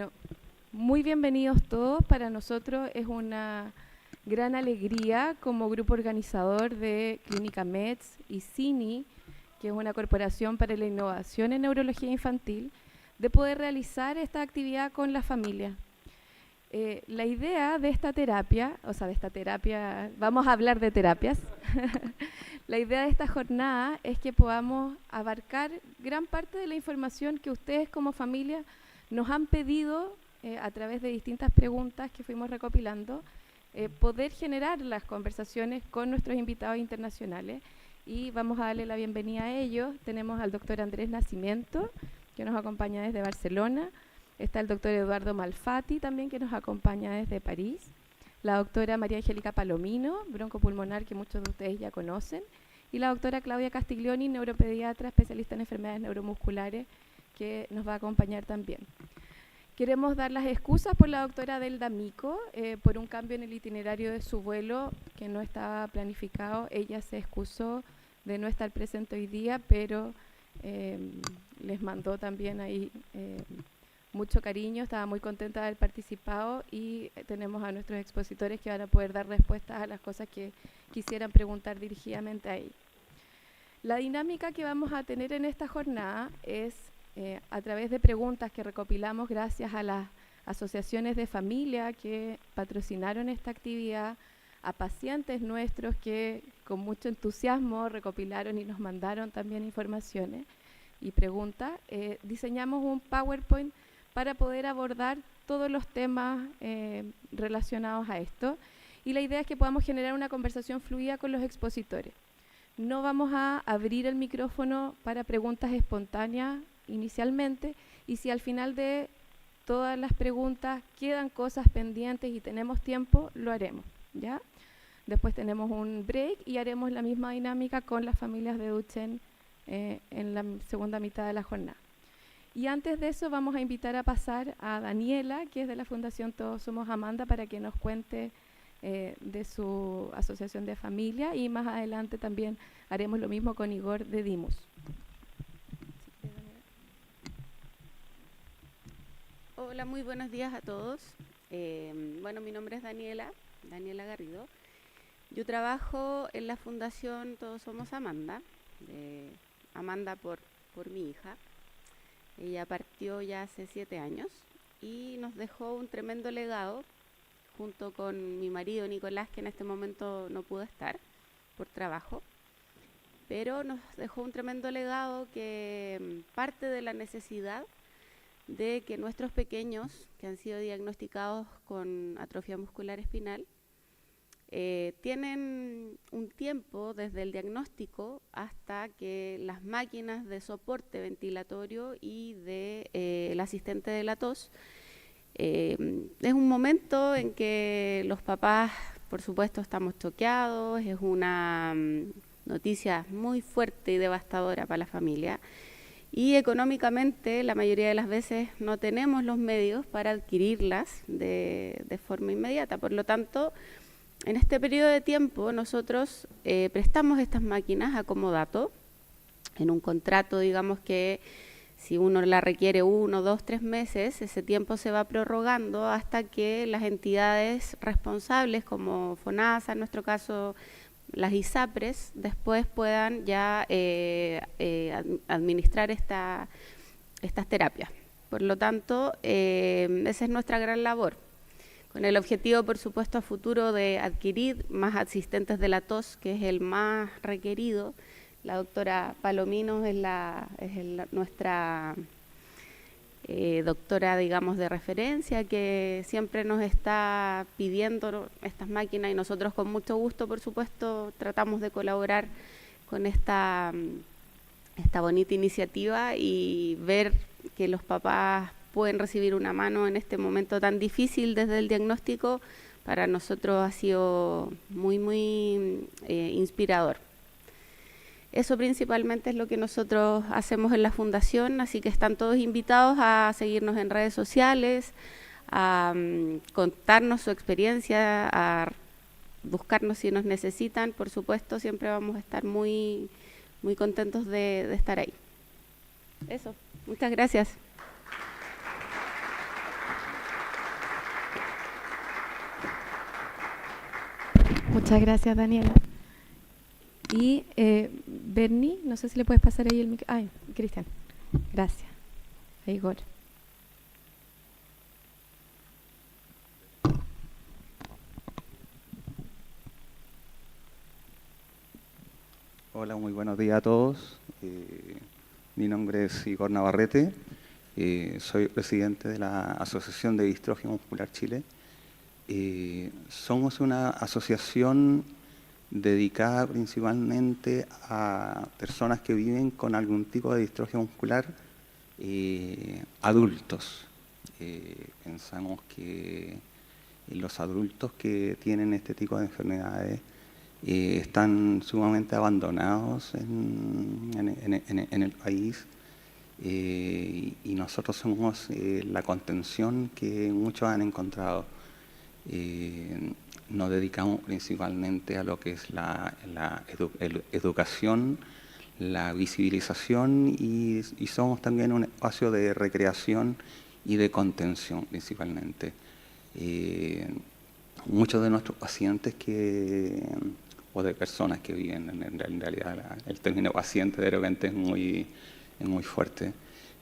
Bueno, muy bienvenidos todos. Para nosotros es una gran alegría como grupo organizador de Clínica MEDS y CINI, que es una corporación para la innovación en neurología infantil, de poder realizar esta actividad con la familia. La idea de esta terapia, vamos a hablar de terapias. La idea de esta jornada es que podamos abarcar gran parte de la información que ustedes como familia nos han pedido a través de distintas preguntas que fuimos recopilando, poder generar las conversaciones con nuestros invitados internacionales, y vamos a darle la bienvenida a ellos. Tenemos al doctor Andrés Nascimento, que nos acompaña desde Barcelona. Está el doctor Eduardo Malfatti también, que nos acompaña desde París. La doctora María Angélica Palomino, broncopulmonar, que muchos de ustedes ya conocen. Y la doctora Claudia Castiglioni, neuropediatra, especialista en enfermedades neuromusculares, que nos va a acompañar también. Queremos dar las excusas por la doctora Delda Mico, por un cambio en el itinerario de su vuelo que no estaba planificado. Ella se excusó de no estar presente hoy día, pero les mandó también ahí mucho cariño, estaba muy contenta de haber participado, y tenemos a nuestros expositores que van a poder dar respuestas a las cosas que quisieran preguntar dirigidamente a ella. La dinámica que vamos a tener en esta jornada es a través de preguntas que recopilamos gracias a las asociaciones de familia que patrocinaron esta actividad, a pacientes nuestros que con mucho entusiasmo recopilaron y nos mandaron también informaciones y preguntas. Diseñamos un PowerPoint para poder abordar todos los temas relacionados a esto, y la idea es que podamos generar una conversación fluida con los expositores. No vamos a abrir el micrófono para preguntas espontáneas inicialmente, y si al final de todas las preguntas quedan cosas pendientes y tenemos tiempo, lo haremos, ¿ya? Después tenemos un break y haremos la misma dinámica con las familias de Duchenne en la segunda mitad de la jornada. Y antes de eso vamos a invitar a pasar a Daniela, que es de la Fundación Todos Somos Amanda, para que nos cuente de su asociación de familia, y más adelante también haremos lo mismo con Igor de Dimus. Hola, muy buenos días a todos. Bueno, mi nombre es Daniela Garrido. Yo trabajo en la Fundación Todos Somos Amanda, Amanda por mi hija. Ella partió ya hace 7 años y nos dejó un tremendo legado, junto con mi marido Nicolás, que en este momento no pudo estar por trabajo, pero nos dejó un tremendo legado que parte de la necesidad de que nuestros pequeños que han sido diagnosticados con atrofia muscular espinal tienen un tiempo desde el diagnóstico hasta que las máquinas de soporte ventilatorio y el asistente de la tos, es un momento en que los papás, por supuesto, estamos choqueados. Es una noticia muy fuerte y devastadora para la familia, y económicamente la mayoría de las veces no tenemos los medios para adquirirlas de forma inmediata. Por lo tanto, en este periodo de tiempo nosotros prestamos estas máquinas a comodato en un contrato, digamos que si uno la requiere 1, 2, 3 meses, ese tiempo se va prorrogando hasta que las entidades responsables, como FONASA, en nuestro caso las ISAPRES, después puedan ya administrar estas terapias. Por lo tanto, esa es nuestra gran labor, con el objetivo, por supuesto, a futuro de adquirir más asistentes de la tos, que es el más requerido. La doctora Palomino es nuestra doctora, digamos, de referencia, que siempre nos está pidiendo estas máquinas, y nosotros con mucho gusto, por supuesto, tratamos de colaborar con esta bonita iniciativa y ver que los papás pueden recibir una mano en este momento tan difícil desde el diagnóstico. Para nosotros ha sido muy, muy inspirador. Eso principalmente es lo que nosotros hacemos en la Fundación, así que están todos invitados a seguirnos en redes sociales, a contarnos su experiencia, a buscarnos si nos necesitan. Por supuesto, siempre vamos a estar muy, muy contentos de estar ahí. Eso, muchas gracias. Muchas gracias, Daniela. Y Bernie, no sé si le puedes pasar ahí el micrófono. Ay, Cristian. Gracias. A Igor. Hola, muy buenos días a todos. Mi nombre es Igor Navarrete. Soy presidente de la Asociación de Distrofia Muscular Chile. Somos una asociación dedicada principalmente a personas que viven con algún tipo de distrofia muscular, adultos. Pensamos que los adultos que tienen este tipo de enfermedades están sumamente abandonados en el país, y nosotros somos la contención que muchos han encontrado. Nos dedicamos principalmente a lo que es la educación, la visibilización y somos también un espacio de recreación y de contención principalmente. Muchos de nuestros pacientes o de personas que viven, en realidad el término paciente de repente es muy fuerte,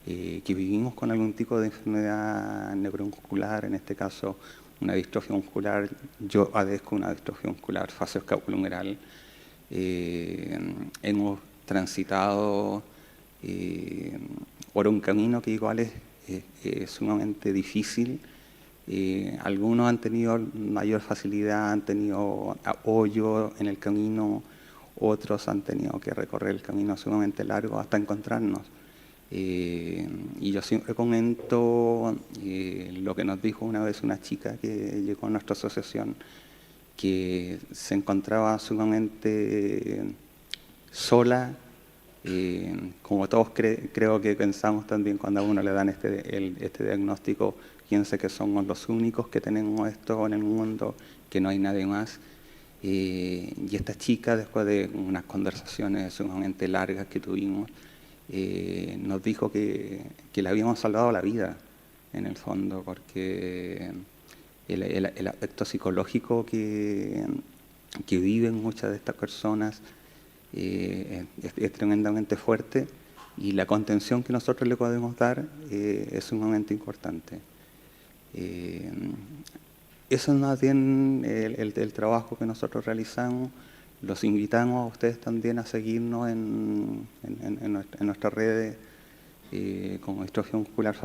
que vivimos con algún tipo de enfermedad neuromuscular, en este caso una distrofia muscular. Yo padezco una distrofia muscular facioscapulohumeral. Hemos transitado por un camino que igual es sumamente difícil. Algunos han tenido mayor facilidad, han tenido apoyo en el camino, otros han tenido que recorrer el camino sumamente largo hasta encontrarnos. Y yo siempre comento lo que nos dijo una vez una chica que llegó a nuestra asociación, que se encontraba sumamente sola, como todos creo que pensamos también cuando a uno le dan este diagnóstico, piensa que somos los únicos que tenemos esto en el mundo, que no hay nadie más. Y esta chica, después de unas conversaciones sumamente largas que tuvimos, nos dijo que le habíamos salvado la vida, en el fondo, porque el aspecto psicológico que viven muchas de estas personas es tremendamente fuerte, y la contención que nosotros le podemos dar es sumamente importante. Eso es más bien el trabajo que nosotros realizamos. Los invitamos a ustedes también a seguirnos en nuestras redes, como Distrofia Muscular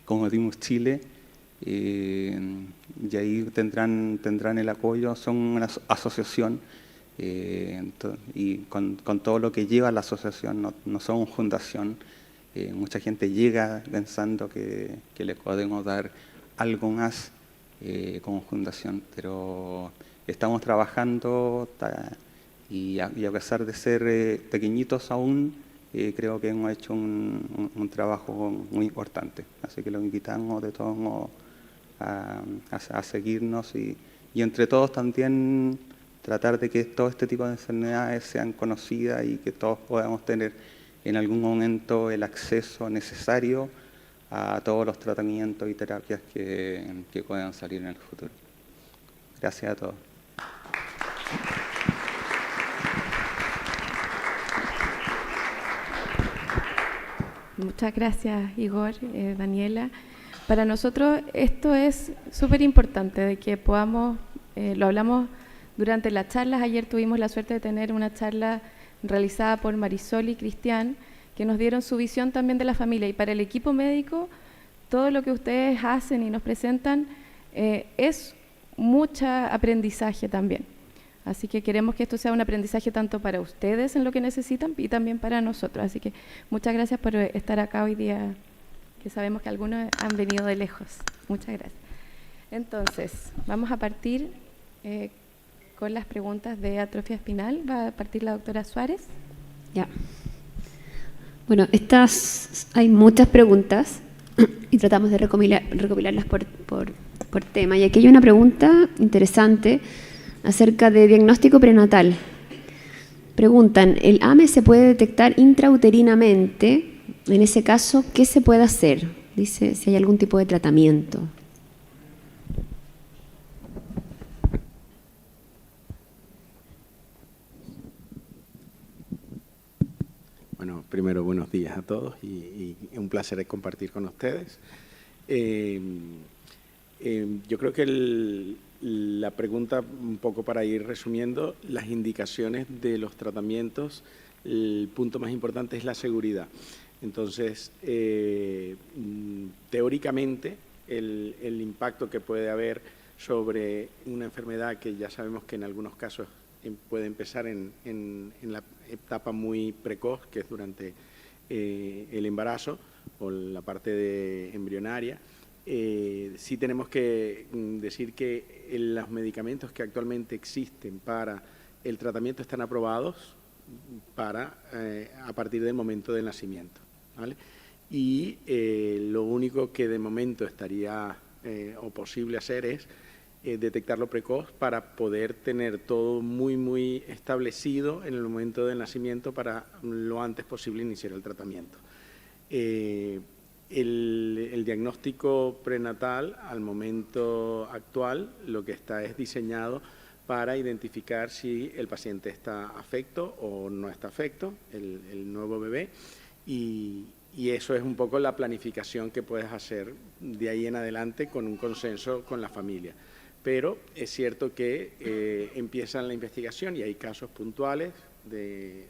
como DIMUS Chile, y ahí tendrán el apoyo. Son una asociación, y con todo lo que lleva la asociación, no somos fundación. Mucha gente llega pensando que le podemos dar algo más como fundación, pero estamos trabajando y a pesar de ser pequeñitos aún, creo que hemos hecho un trabajo muy importante. Así que los invitamos de todos modos a seguirnos y entre todos también tratar de que todo este tipo de enfermedades sean conocidas y que todos podamos tener en algún momento el acceso necesario a todos los tratamientos y terapias que puedan salir en el futuro. Gracias a todos. Muchas gracias, Igor, Daniela. Para nosotros esto es súper importante, de que podamos, lo hablamos durante las charlas. Ayer tuvimos la suerte de tener una charla realizada por Marisol y Cristian, que nos dieron su visión también de la familia. Y para el equipo médico, todo lo que ustedes hacen y nos presentan es mucho aprendizaje también. Así que queremos que esto sea un aprendizaje tanto para ustedes en lo que necesitan y también para nosotros. Así que muchas gracias por estar acá hoy día, que sabemos que algunos han venido de lejos. Muchas gracias. Entonces, vamos a partir con las preguntas de atrofia espinal. Va a partir la doctora Suárez. Ya. Bueno, hay muchas preguntas y tratamos de recopilarlas por tema. Y aquí hay una pregunta interesante acerca de diagnóstico prenatal. Preguntan, ¿el AME se puede detectar intrauterinamente? En ese caso, ¿qué se puede hacer? Dice si hay algún tipo de tratamiento. todos y un placer compartir con ustedes. Yo creo que la pregunta, un poco para ir resumiendo, las indicaciones de los tratamientos, el punto más importante es la seguridad. Entonces, teóricamente, el impacto que puede haber sobre una enfermedad que ya sabemos que en algunos casos puede empezar en la etapa muy precoz, que es durante el embarazo o la parte embrionaria. Sí tenemos que decir que los medicamentos que actualmente existen para el tratamiento están aprobados a partir del momento del nacimiento, ¿vale? Y lo único que de momento estaría o posible hacer es detectarlo precoz para poder tener todo muy establecido en el momento del nacimiento para lo antes posible iniciar el tratamiento. El diagnóstico prenatal al momento actual lo que está es diseñado para identificar si el paciente está afecto o no está afecto, el nuevo bebé, y eso es un poco la planificación que puedes hacer de ahí en adelante con un consenso con la familia. Pero es cierto que empiezan la investigación y hay casos puntuales de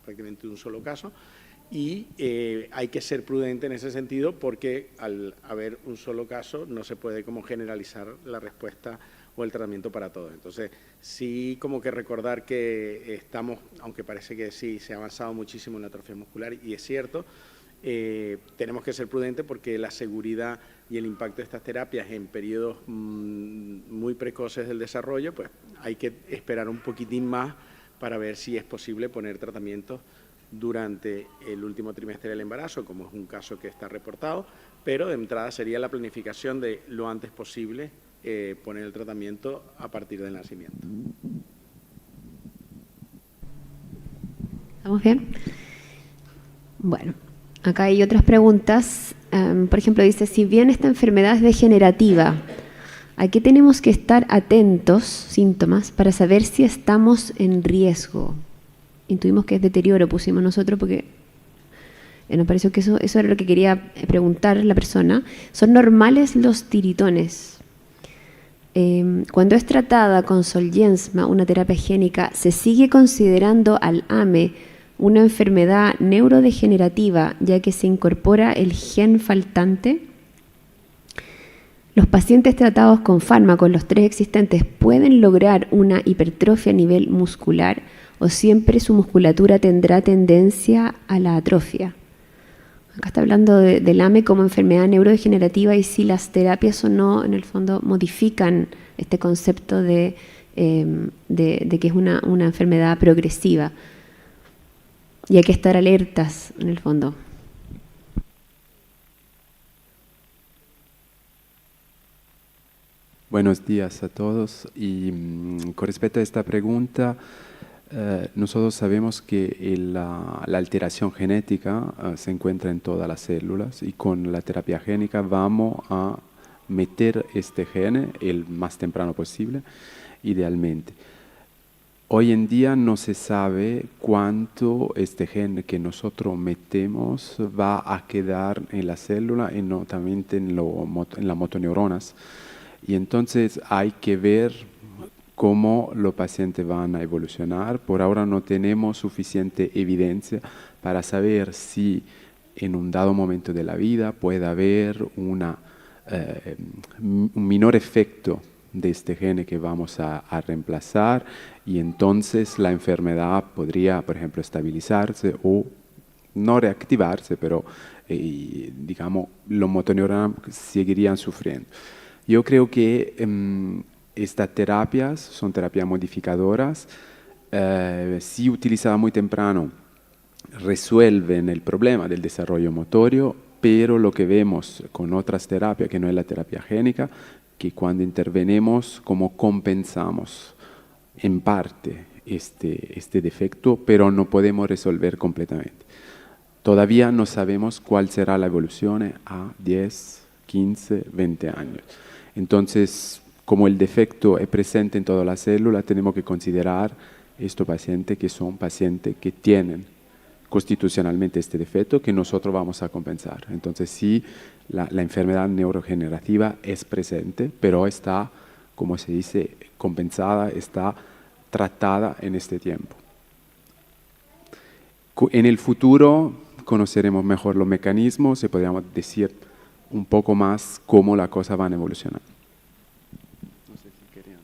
prácticamente un solo caso, y hay que ser prudente en ese sentido porque al haber un solo caso no se puede como generalizar la respuesta o el tratamiento para todos. Entonces, sí como que recordar que estamos, aunque parece que sí, se ha avanzado muchísimo en la atrofia muscular, y es cierto, tenemos que ser prudentes porque la seguridad y el impacto de estas terapias en periodos muy precoces del desarrollo, pues hay que esperar un poquitín más para ver si es posible poner tratamientos durante el último trimestre del embarazo, como es un caso que está reportado, pero de entrada sería la planificación de lo antes posible poner el tratamiento a partir del nacimiento. ¿Estamos bien? Bueno, acá hay otras preguntas. Por ejemplo, dice, si bien esta enfermedad es degenerativa, ¿a qué tenemos que estar atentos, síntomas, para saber si estamos en riesgo? Intuimos que es deterioro, pusimos nosotros porque nos pareció que eso era lo que quería preguntar la persona. ¿Son normales los tiritones? Cuando es tratada con Zolgensma, una terapia génica, ¿se sigue considerando al AME una enfermedad neurodegenerativa, ya que se incorpora el gen faltante? ¿Los pacientes tratados con fármacos, los 3 existentes, pueden lograr una hipertrofia a nivel muscular o siempre su musculatura tendrá tendencia a la atrofia? Acá está hablando del AME como enfermedad neurodegenerativa y si las terapias o no, en el fondo, modifican este concepto de que es una enfermedad progresiva. Y hay que estar alertas, en el fondo. Buenos días a todos. Y con respecto a esta pregunta, nosotros sabemos que la alteración genética se encuentra en todas las células y con la terapia génica vamos a meter este gen el más temprano posible, idealmente. Hoy en día no se sabe cuánto este gen que nosotros metemos va a quedar en la célula y no también en las motoneuronas. Y entonces hay que ver cómo los pacientes van a evolucionar. Por ahora no tenemos suficiente evidencia para saber si en un dado momento de la vida puede haber un menor efecto de este gen que vamos a reemplazar y entonces la enfermedad podría, por ejemplo, estabilizarse o no reactivarse, pero digamos, los motoneuronas seguirían sufriendo. Yo creo que estas terapias son terapias modificadoras. Si utilizadas muy temprano, resuelven el problema del desarrollo motorio, pero lo que vemos con otras terapias, que no es la terapia génica, que cuando intervenimos, como compensamos en parte este defecto, pero no podemos resolver completamente. Todavía no sabemos cuál será la evolución a 10, 15, 20 años. Entonces, como el defecto es presente en todas las células, tenemos que considerar estos pacientes que son pacientes que tienen constitucionalmente este defecto que nosotros vamos a compensar. Entonces sí, la enfermedad neurodegenerativa es presente, pero está, como se dice, compensada, está tratada en este tiempo. En el futuro conoceremos mejor los mecanismos y podríamos decir un poco más cómo las cosas van a evolucionar. No sé si querían.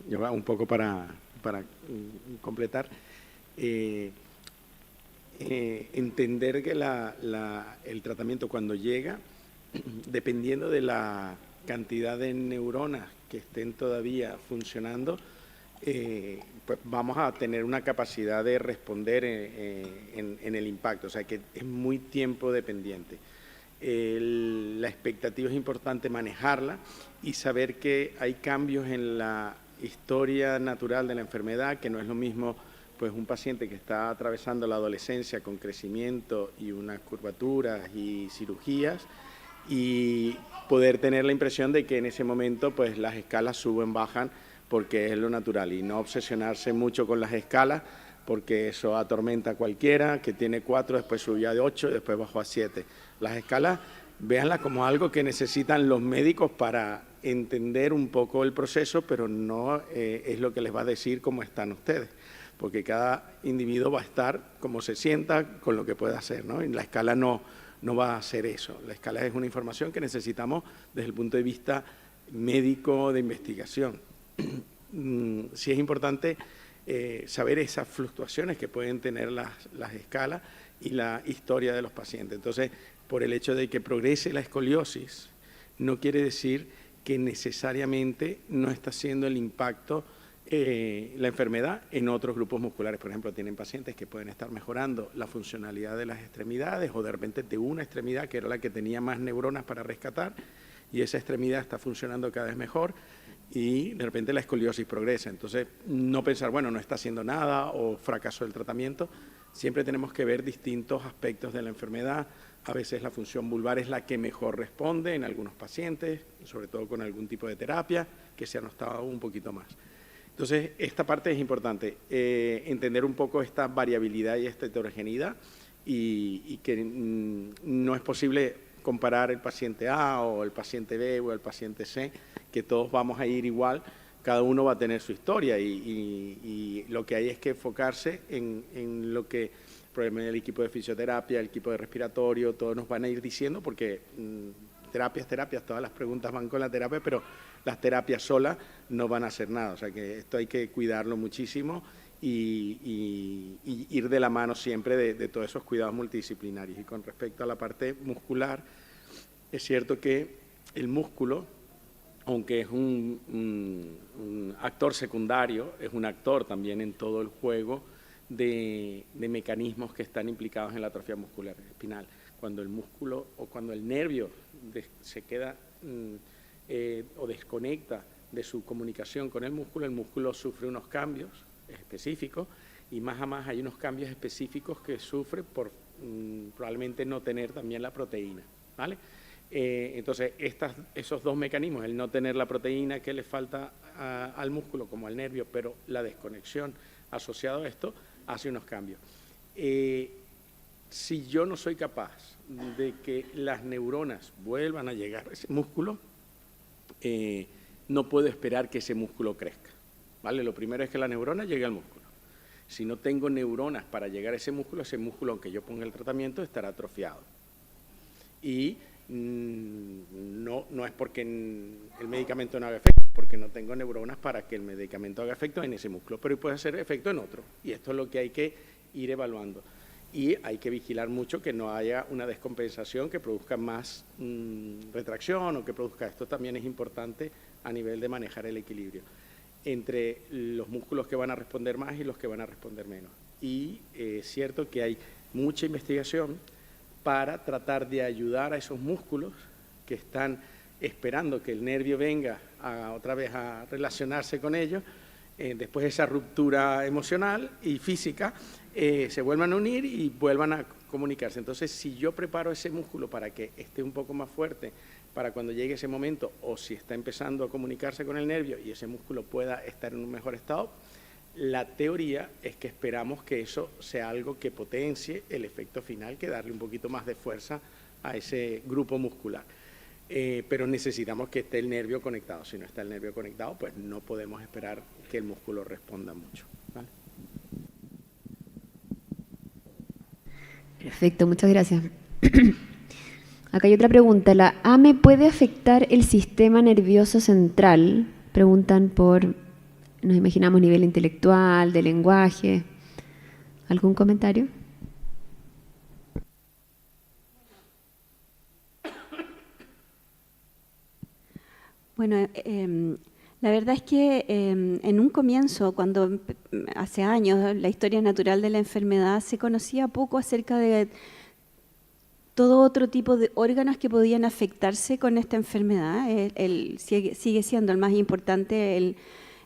Yo un poco para completar. Entender que el tratamiento cuando llega, dependiendo de la cantidad de neuronas que estén todavía funcionando, pues vamos a tener una capacidad de responder en el impacto, o sea que es muy tiempo dependiente. La expectativa es importante manejarla y saber que hay cambios en la historia natural de la enfermedad, que no es lo mismo pues un paciente que está atravesando la adolescencia con crecimiento y unas curvaturas y cirugías, y poder tener la impresión de que en ese momento pues las escalas suben, bajan, porque es lo natural, y no obsesionarse mucho con las escalas, porque eso atormenta a cualquiera que tiene 4, después subió a 8 y después bajó a 7. Las escalas, véanlas como algo que necesitan los médicos para entender un poco el proceso, pero no es lo que les va a decir cómo están ustedes, porque cada individuo va a estar como se sienta con lo que pueda hacer, ¿no? Y la escala no va a hacer eso. La escala es una información que necesitamos desde el punto de vista médico de investigación. Sí es importante saber esas fluctuaciones que pueden tener las escalas y la historia de los pacientes. Entonces, por el hecho de que progrese la escoliosis, no quiere decir que necesariamente no está haciendo el impacto la enfermedad en otros grupos musculares. Por ejemplo, tienen pacientes que pueden estar mejorando la funcionalidad de las extremidades o de repente de una extremidad que era la que tenía más neuronas para rescatar y esa extremidad está funcionando cada vez mejor y de repente la escoliosis progresa. Entonces, no pensar, bueno, no está haciendo nada o fracasó el tratamiento. Siempre tenemos que ver distintos aspectos de la enfermedad. A veces la función vulvar es la que mejor responde en algunos pacientes, sobre todo con algún tipo de terapia que se ha notado un poquito más. Entonces, esta parte es importante, entender un poco esta variabilidad y esta heterogeneidad y que no es posible comparar el paciente A o el paciente B o el paciente C, que todos vamos a ir igual, cada uno va a tener su historia y lo que hay es que enfocarse en lo que probablemente el equipo de fisioterapia, el equipo de respiratorio, todos nos van a ir diciendo, porque terapias, todas las preguntas van con la terapia, pero las terapias solas no van a hacer nada, o sea que esto hay que cuidarlo muchísimo y ir de la mano siempre de todos esos cuidados multidisciplinarios. Y con respecto a la parte muscular, es cierto que el músculo, aunque es un actor secundario, es un actor también en todo el juego de mecanismos que están implicados en la atrofia muscular espinal. Cuando el músculo o cuando el nervio se queda o desconecta de su comunicación con el músculo sufre unos cambios específicos y más a más hay unos cambios específicos que sufre por probablemente no tener también la proteína, ¿vale? Entonces, esos dos mecanismos, el no tener la proteína que le falta al músculo como al nervio, pero la desconexión asociada a esto, hace unos cambios. Si yo no soy capaz de que las neuronas vuelvan a llegar a ese músculo, no puedo esperar que ese músculo crezca, ¿vale? Lo primero es que la neurona llegue al músculo. Si no tengo neuronas para llegar a ese músculo, aunque yo ponga el tratamiento, estará atrofiado. Y no es porque el medicamento no haga efecto, porque no tengo neuronas para que el medicamento haga efecto en ese músculo, pero puede hacer efecto en otro. Y esto es lo que hay que ir evaluando. Y hay que vigilar mucho que no haya una descompensación que produzca más retracción o que produzca. Esto también es importante a nivel de manejar el equilibrio entre los músculos que van a responder más y los que van a responder menos. Y es cierto que hay mucha investigación para tratar de ayudar a esos músculos que están esperando que el nervio venga otra vez a relacionarse con ellos, después de esa ruptura emocional y física, se vuelvan a unir y vuelvan a comunicarse. Entonces, si yo preparo ese músculo para que esté un poco más fuerte, para cuando llegue ese momento, o si está empezando a comunicarse con el nervio y ese músculo pueda estar en un mejor estado, la teoría es que esperamos que eso sea algo que potencie el efecto final, que darle un poquito más de fuerza a ese grupo muscular. Pero necesitamos que esté el nervio conectado. Si no está el nervio conectado, pues no podemos esperar que el músculo responda mucho, ¿vale? Perfecto, muchas gracias. Acá hay otra pregunta. ¿La AME puede afectar el sistema nervioso central? Preguntan por, nos imaginamos, nivel intelectual, de lenguaje. ¿Algún comentario? Bueno, la verdad es que en un comienzo, cuando hace años, la historia natural de la enfermedad, se conocía poco acerca de todo otro tipo de órganos que podían afectarse con esta enfermedad. Sigue siendo el más importante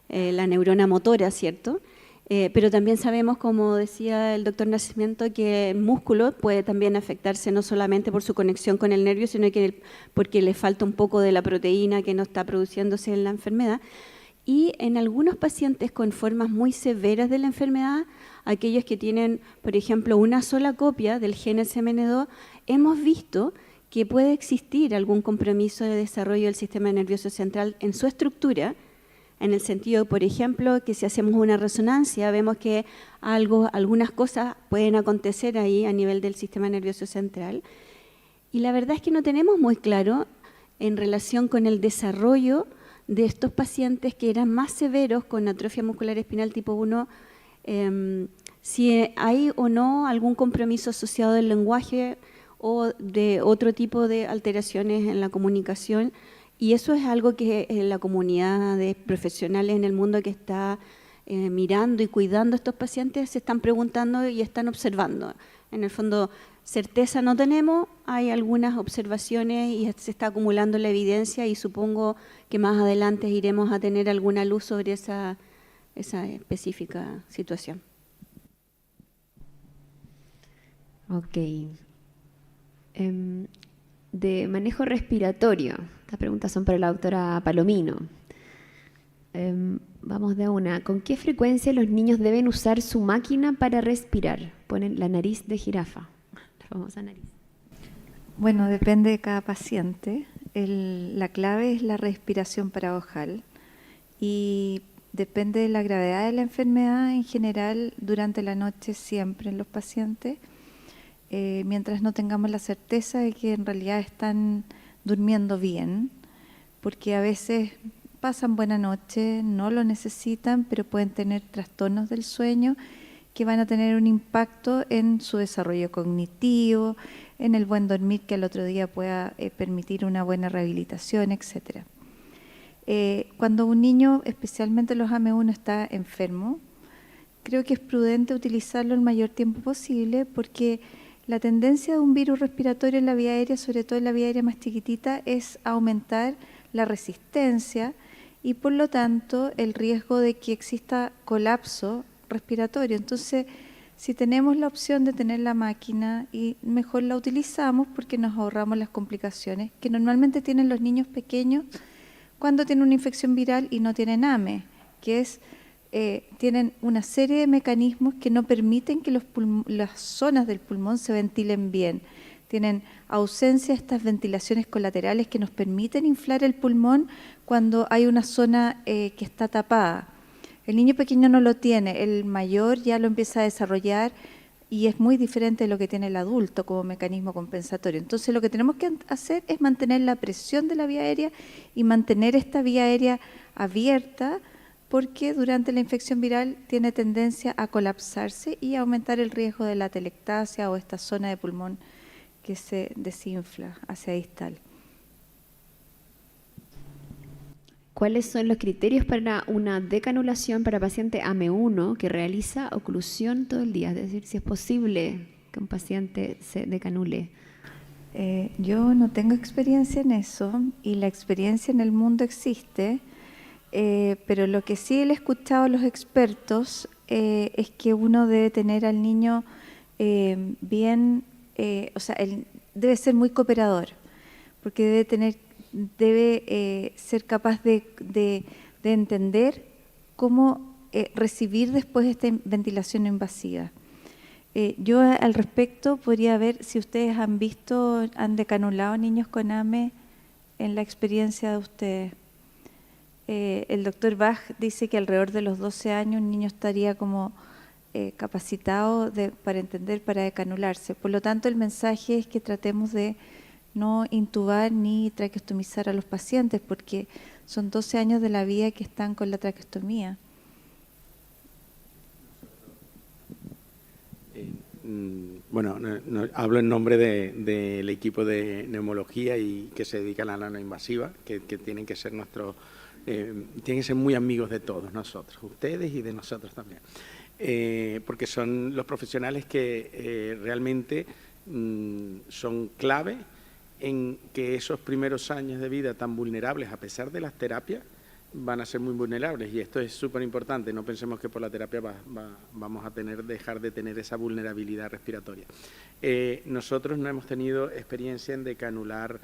la neurona motora, ¿cierto? Pero también sabemos, como decía el doctor Nascimento, que el músculo puede también afectarse no solamente por su conexión con el nervio, sino que porque le falta un poco de la proteína que no está produciéndose en la enfermedad. Y en algunos pacientes con formas muy severas de la enfermedad, aquellos que tienen, por ejemplo, una sola copia del gen SMN2, hemos visto que puede existir algún compromiso de desarrollo del sistema nervioso central en su estructura, en el sentido, por ejemplo, que si hacemos una resonancia, vemos que algunas cosas pueden acontecer ahí a nivel del sistema nervioso central. Y la verdad es que no tenemos muy claro en relación con el desarrollo de estos pacientes que eran más severos con atrofia muscular espinal tipo 1, si hay o no algún compromiso asociado del lenguaje o de otro tipo de alteraciones en la comunicación. Y eso es algo que la comunidad de profesionales en el mundo que está mirando y cuidando a estos pacientes se están preguntando y están observando. En el fondo, certeza no tenemos, hay algunas observaciones y se está acumulando la evidencia y supongo que más adelante iremos a tener alguna luz sobre esa específica situación. Ok. De manejo respiratorio. Estas preguntas son para la doctora Palomino. Vamos de una. ¿Con qué frecuencia los niños deben usar su máquina para respirar? Ponen la nariz de jirafa, la famosa nariz. Bueno, depende de cada paciente. La clave es la respiración paradojal y depende de la gravedad de la enfermedad. En general, durante la noche siempre en los pacientes, mientras no tengamos la certeza de que en realidad están durmiendo bien, porque a veces pasan buena noche, no lo necesitan, pero pueden tener trastornos del sueño que van a tener un impacto en su desarrollo cognitivo, en el buen dormir que al otro día pueda permitir una buena rehabilitación, etc. Cuando un niño, especialmente los AME1, está enfermo, creo que es prudente utilizarlo el mayor tiempo posible porque la tendencia de un virus respiratorio en la vía aérea, sobre todo en la vía aérea más chiquitita, es aumentar la resistencia y por lo tanto el riesgo de que exista colapso respiratorio. Entonces, si tenemos la opción de tener la máquina, y mejor la utilizamos porque nos ahorramos las complicaciones que normalmente tienen los niños pequeños cuando tienen una infección viral y no tienen AME, que es tienen una serie de mecanismos que no permiten que las zonas del pulmón se ventilen bien. Tienen ausencia de estas ventilaciones colaterales que nos permiten inflar el pulmón cuando hay una zona que está tapada. El niño pequeño no lo tiene, el mayor ya lo empieza a desarrollar y es muy diferente de lo que tiene el adulto como mecanismo compensatorio. Entonces lo que tenemos que hacer es mantener la presión de la vía aérea y mantener esta vía aérea abierta, porque durante la infección viral tiene tendencia a colapsarse y a aumentar el riesgo de la atelectasia o esta zona de pulmón que se desinfla hacia distal. ¿Cuáles son los criterios para una decanulación para paciente AME1 que realiza oclusión todo el día? Es decir, si es posible que un paciente se decanule. Yo no tengo experiencia en eso y la experiencia en el mundo existe. Pero lo que sí le he escuchado a los expertos es que uno debe tener al niño bien, él debe ser muy cooperador, porque debe tener debe ser capaz de entender cómo recibir después esta ventilación invasiva. Yo al respecto podría ver si ustedes han decanulado niños con AME en la experiencia de ustedes. El doctor Bach dice que alrededor de los 12 años un niño estaría como capacitado para entender, para decanularse. Por lo tanto, el mensaje es que tratemos de no intubar ni traqueostomizar a los pacientes, porque son 12 años de la vida que están con la traqueostomía. Bueno, hablo en nombre del equipo de neumología y que se dedica a la nanoinvasiva, que tienen que ser tienen que ser muy amigos de todos nosotros, ustedes y de nosotros también, porque son los profesionales que realmente son clave en que esos primeros años de vida tan vulnerables, a pesar de las terapias, van a ser muy vulnerables, y esto es súper importante. No pensemos que por la terapia vamos a dejar de tener esa vulnerabilidad respiratoria. Nosotros no hemos tenido experiencia en decanular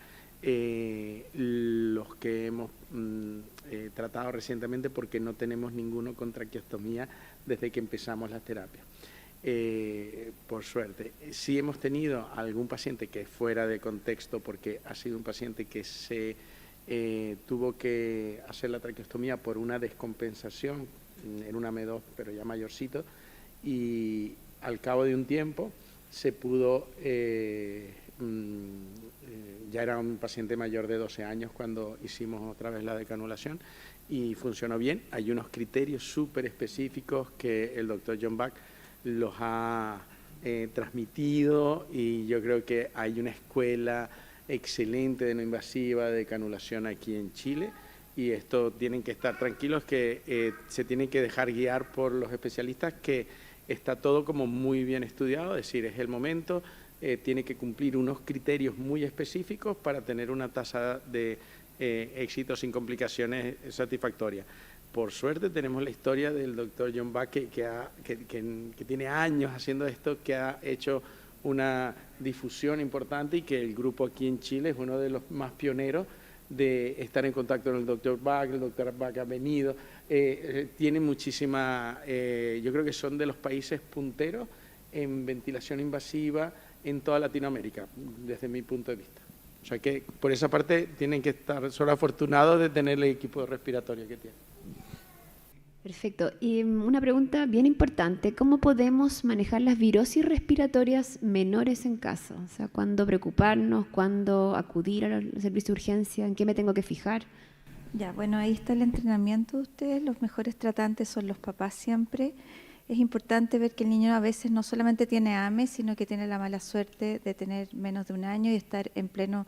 los que hemos tratado recientemente, porque no tenemos ninguno con traqueostomía desde que empezamos las terapias. Por suerte. Sí hemos tenido algún paciente que es fuera de contexto, porque ha sido un paciente que tuvo que hacer la traqueostomía por una descompensación en una M2, pero ya mayorcito, y al cabo de un tiempo se pudo, ya era un paciente mayor de 12 años cuando hicimos otra vez la decanulación, y funcionó bien. Hay unos criterios súper específicos que el doctor John Bach los ha transmitido, y yo creo que hay una escuela excelente de no invasiva, de decanulación aquí en Chile, y esto tienen que estar tranquilos, que se tienen que dejar guiar por los especialistas, que está todo como muy bien estudiado, es decir, es el momento, tiene que cumplir unos criterios muy específicos para tener una tasa de éxito sin complicaciones satisfactoria. Por suerte tenemos la historia del doctor John Bach, que tiene años haciendo esto, que ha hecho una difusión importante, y que el grupo aquí en Chile es uno de los más pioneros de estar en contacto con el doctor Bach. El doctor Bach ha venido, tiene muchísima, yo creo que son de los países punteros en ventilación invasiva en toda Latinoamérica, desde mi punto de vista. O sea que por esa parte tienen que estar solo afortunados de tener el equipo respiratorio que tienen. Perfecto. Y una pregunta bien importante, ¿cómo podemos manejar las virosis respiratorias menores en casa? O sea, ¿cuándo preocuparnos? ¿Cuándo acudir a los servicios de urgencia? ¿En qué me tengo que fijar? Ya, bueno, ahí está el entrenamiento de ustedes. Los mejores tratantes son los papás siempre. Es importante ver que el niño a veces no solamente tiene AME, sino que tiene la mala suerte de tener menos de un año y estar en pleno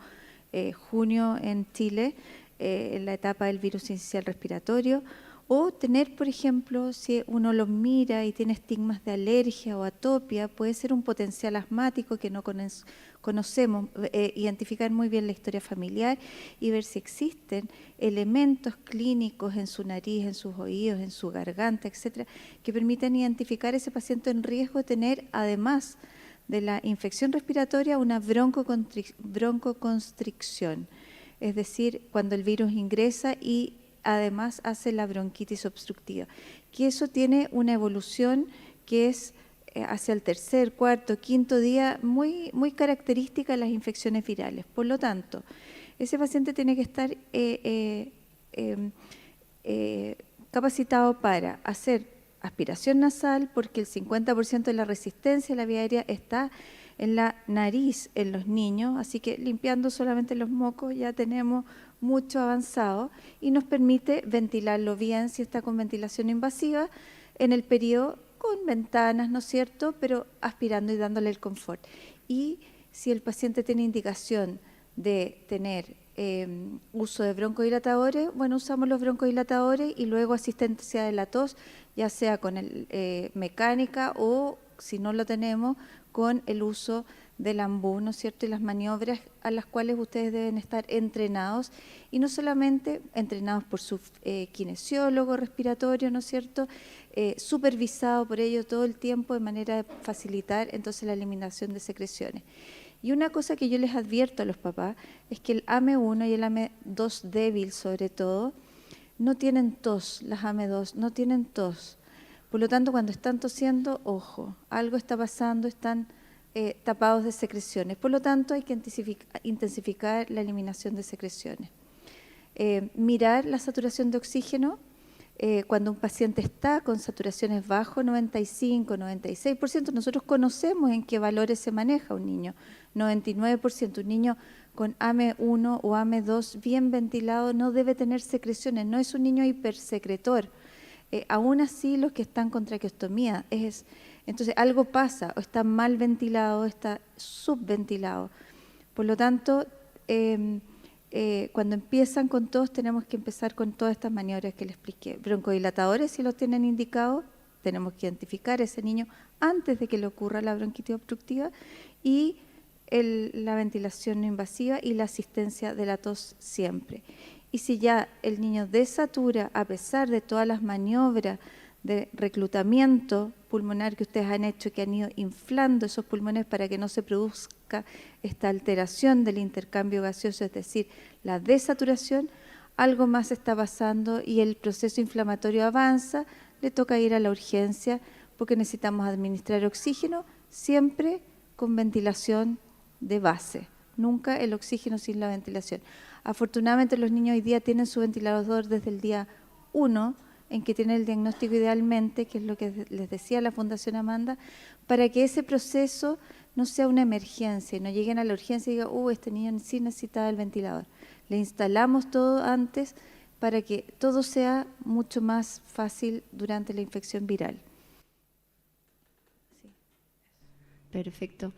junio en Chile, en la etapa del virus sincicial respiratorio. O tener, por ejemplo, si uno lo mira y tiene estigmas de alergia o atopia, puede ser un potencial asmático que no conocemos, identificar muy bien la historia familiar y ver si existen elementos clínicos en su nariz, en sus oídos, en su garganta, etcétera, que permitan identificar a ese paciente en riesgo de tener, además de la infección respiratoria, una broncoconstricción, es decir, cuando el virus ingresa y además hace la bronquitis obstructiva, que eso tiene una evolución que es hacia el tercer, cuarto, quinto día, muy característica de las infecciones virales. Por lo tanto, ese paciente tiene que estar capacitado para hacer aspiración nasal, porque el 50% de la resistencia de la vía aérea está en la nariz en los niños, así que limpiando solamente los mocos ya tenemos mucho avanzado, y nos permite ventilarlo bien si está con ventilación invasiva en el periodo con ventanas, ¿no es cierto?, pero aspirando y dándole el confort. Y si el paciente tiene indicación de tener uso de broncodilatadores, bueno, usamos los broncodilatadores y luego asistencia de la tos, ya sea con mecánica o, si no lo tenemos, con el uso del ambú, ¿no es cierto?, y las maniobras a las cuales ustedes deben estar entrenados, y no solamente entrenados por su kinesiólogo respiratorio, ¿no es cierto?, supervisado por ello todo el tiempo de manera de facilitar entonces la eliminación de secreciones. Y una cosa que yo les advierto a los papás es que el AME1 y el AME2 débil sobre todo no tienen tos, las AME2 no tienen tos. Por lo tanto, cuando están tosiendo, ojo, algo está pasando, están tapados de secreciones. Por lo tanto, hay que intensificar la eliminación de secreciones. Mirar la saturación de oxígeno. Cuando un paciente está con saturaciones bajo, 95, 96%, nosotros conocemos en qué valores se maneja un niño. 99%, un niño con AME1 o AME2 bien ventilado no debe tener secreciones, no es un niño hipersecretor. Aún así, los que están con traqueostomía, entonces algo pasa, o está mal ventilado, o está subventilado. Por lo tanto, cuando empiezan con tos, tenemos que empezar con todas estas maniobras que les expliqué. Broncodilatadores, si los tienen indicados, tenemos que identificar a ese niño antes de que le ocurra la bronquitis obstructiva, y la ventilación no invasiva y la asistencia de la tos siempre. Y si ya el niño desatura, a pesar de todas las maniobras de reclutamiento pulmonar que ustedes han hecho, que han ido inflando esos pulmones para que no se produzca esta alteración del intercambio gaseoso, es decir, la desaturación, algo más está pasando y el proceso inflamatorio avanza, le toca ir a la urgencia porque necesitamos administrar oxígeno siempre con ventilación de base, nunca el oxígeno sin la ventilación. Afortunadamente los niños hoy día tienen su ventilador desde el día 1, en que tienen el diagnóstico idealmente, que es lo que les decía la Fundación Amanda, para que ese proceso no sea una emergencia y no lleguen a la urgencia y digan, este niño sí necesitaba el ventilador. Le instalamos todo antes para que todo sea mucho más fácil durante la infección viral. Sí. Perfecto.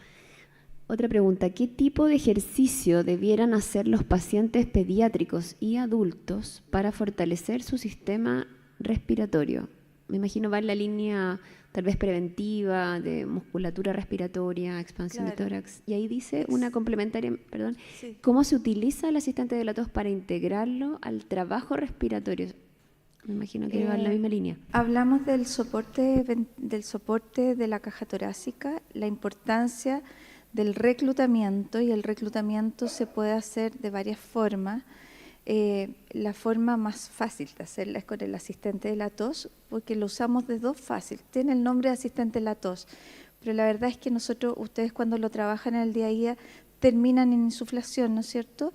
Otra pregunta, ¿qué tipo de ejercicio debieran hacer los pacientes pediátricos y adultos para fortalecer su sistema respiratorio? Me imagino va en la línea tal vez preventiva, de musculatura respiratoria, expansión de tórax. Y ahí dice una complementaria, perdón, sí. ¿Cómo se utiliza el asistente de la tos para integrarlo al trabajo respiratorio? Me imagino que va en la misma línea. Hablamos del soporte de la caja torácica, la importancia del reclutamiento, y el reclutamiento se puede hacer de varias formas. La forma más fácil de hacerla es con el asistente de la tos, porque lo usamos de dos fácil. Tiene el nombre de asistente de la tos, pero la verdad es que ustedes cuando lo trabajan en el día a día, terminan en insuflación, ¿no es cierto?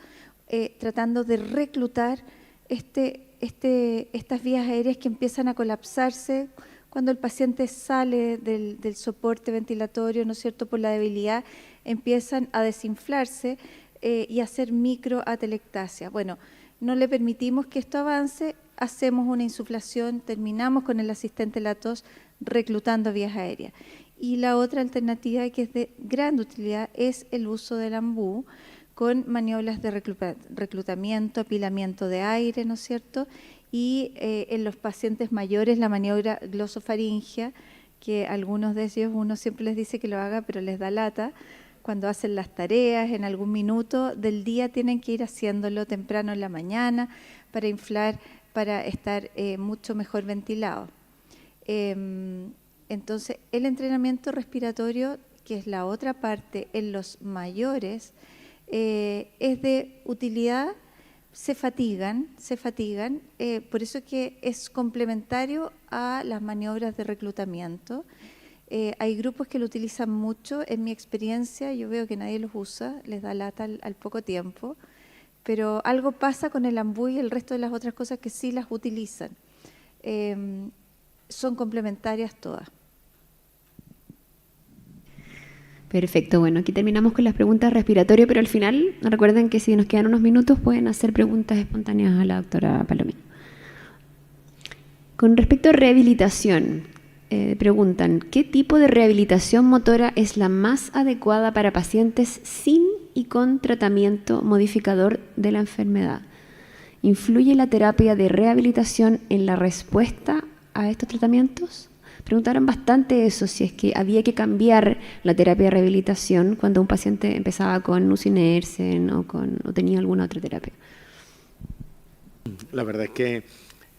Tratando de reclutar estas vías aéreas que empiezan a colapsarse cuando el paciente sale del soporte ventilatorio, ¿no es cierto?, por la debilidad, empiezan a desinflarse y a hacer microatelectasia. Bueno, no le permitimos que esto avance, hacemos una insuflación, terminamos con el asistente de la tos reclutando vías aéreas. Y la otra alternativa que es de gran utilidad es el uso del ambú con maniobras de reclutamiento, apilamiento de aire, ¿no es cierto?, y en los pacientes mayores la maniobra glosofaringia, que algunos de ellos uno siempre les dice que lo haga, pero les da lata. Cuando hacen las tareas, en algún minuto del día tienen que ir haciéndolo temprano en la mañana para inflar, para estar mucho mejor ventilado. Entonces, el entrenamiento respiratorio, que es la otra parte en los mayores, es de utilidad. Se fatigan, por eso que es complementario a las maniobras de reclutamiento. Hay grupos que lo utilizan mucho, en mi experiencia yo veo que nadie los usa, les da lata al poco tiempo, pero algo pasa con el ambú y el resto de las otras cosas que sí las utilizan. Son complementarias todas. Perfecto, bueno, aquí terminamos con las preguntas respiratorias, pero al final recuerden que si nos quedan unos minutos pueden hacer preguntas espontáneas a la doctora Palomino. Con respecto a rehabilitación, preguntan, ¿qué tipo de rehabilitación motora es la más adecuada para pacientes sin y con tratamiento modificador de la enfermedad? ¿Influye la terapia de rehabilitación en la respuesta a estos tratamientos? Preguntaron bastante eso, si es que había que cambiar la terapia de rehabilitación cuando un paciente empezaba con nusinersen o tenía alguna otra terapia. La verdad es que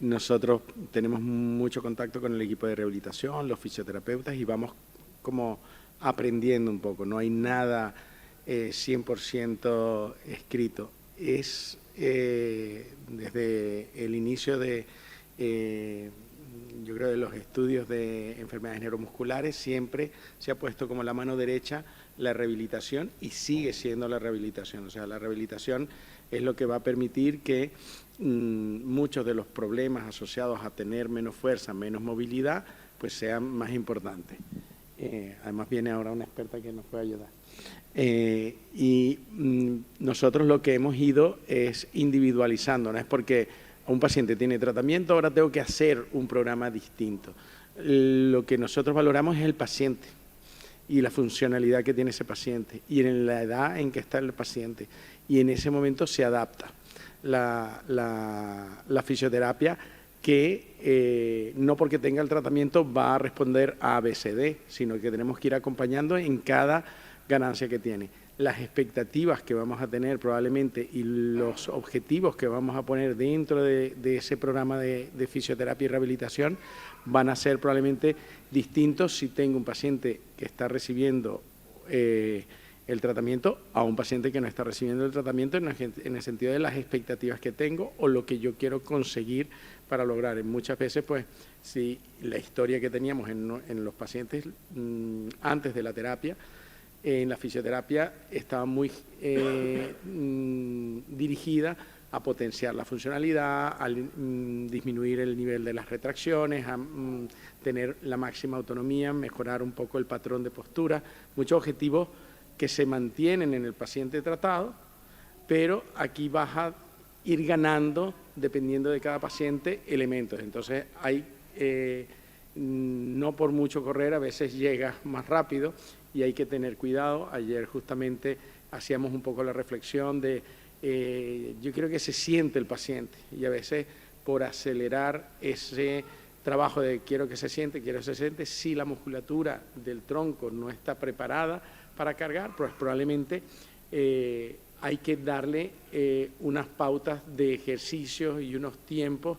nosotros tenemos mucho contacto con el equipo de rehabilitación, los fisioterapeutas, y vamos como aprendiendo un poco. No hay nada 100% escrito. Es desde el inicio de, yo creo, de los estudios de enfermedades neuromusculares, siempre se ha puesto como la mano derecha la rehabilitación y sigue siendo la rehabilitación. O sea, la rehabilitación es lo que va a permitir que muchos de los problemas asociados a tener menos fuerza, menos movilidad, pues sean más importantes. Además viene ahora una experta que nos puede ayudar. Nosotros lo que hemos ido es individualizando, no es porque un paciente tiene tratamiento, ahora tengo que hacer un programa distinto. Lo que nosotros valoramos es el paciente y la funcionalidad que tiene ese paciente y en la edad en que está el paciente, y en ese momento se adapta la fisioterapia, que no porque tenga el tratamiento va a responder a ABCD, sino que tenemos que ir acompañando en cada ganancia que tiene. Las expectativas que vamos a tener probablemente y los objetivos que vamos a poner dentro de ese programa de fisioterapia y rehabilitación van a ser probablemente distintos si tengo un paciente que está recibiendo el tratamiento a un paciente que no está recibiendo el tratamiento, en el sentido de las expectativas que tengo o lo que yo quiero conseguir para lograr. Muchas veces, pues, si la historia que teníamos en los pacientes antes de la terapia, en la fisioterapia estaba muy dirigida a potenciar la funcionalidad, a disminuir el nivel de las retracciones, a tener la máxima autonomía, mejorar un poco el patrón de postura, muchos objetivos que se mantienen en el paciente tratado, pero aquí vas a ir ganando, dependiendo de cada paciente, elementos. Entonces, hay no por mucho correr, a veces llegas más rápido y hay que tener cuidado. Ayer justamente hacíamos un poco la reflexión de, yo quiero que se siente el paciente, y a veces por acelerar ese trabajo de quiero que se siente, si la musculatura del tronco no está preparada para cargar, pues probablemente hay que darle unas pautas de ejercicios y unos tiempos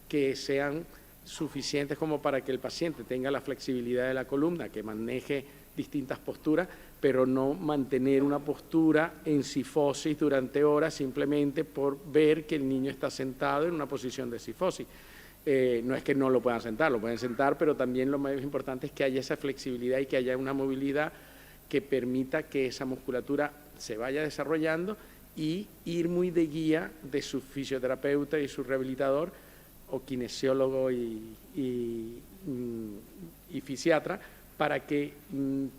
que sean suficientes como para que el paciente tenga la flexibilidad de la columna, que maneje distintas posturas, pero no mantener una postura en cifosis durante horas simplemente por ver que el niño está sentado en una posición de cifosis. No es que no lo puedan sentar, lo pueden sentar, pero también lo más importante es que haya esa flexibilidad y que haya una movilidad que permita que esa musculatura se vaya desarrollando y ir muy de guía de su fisioterapeuta y su rehabilitador o kinesiólogo y fisiatra, para que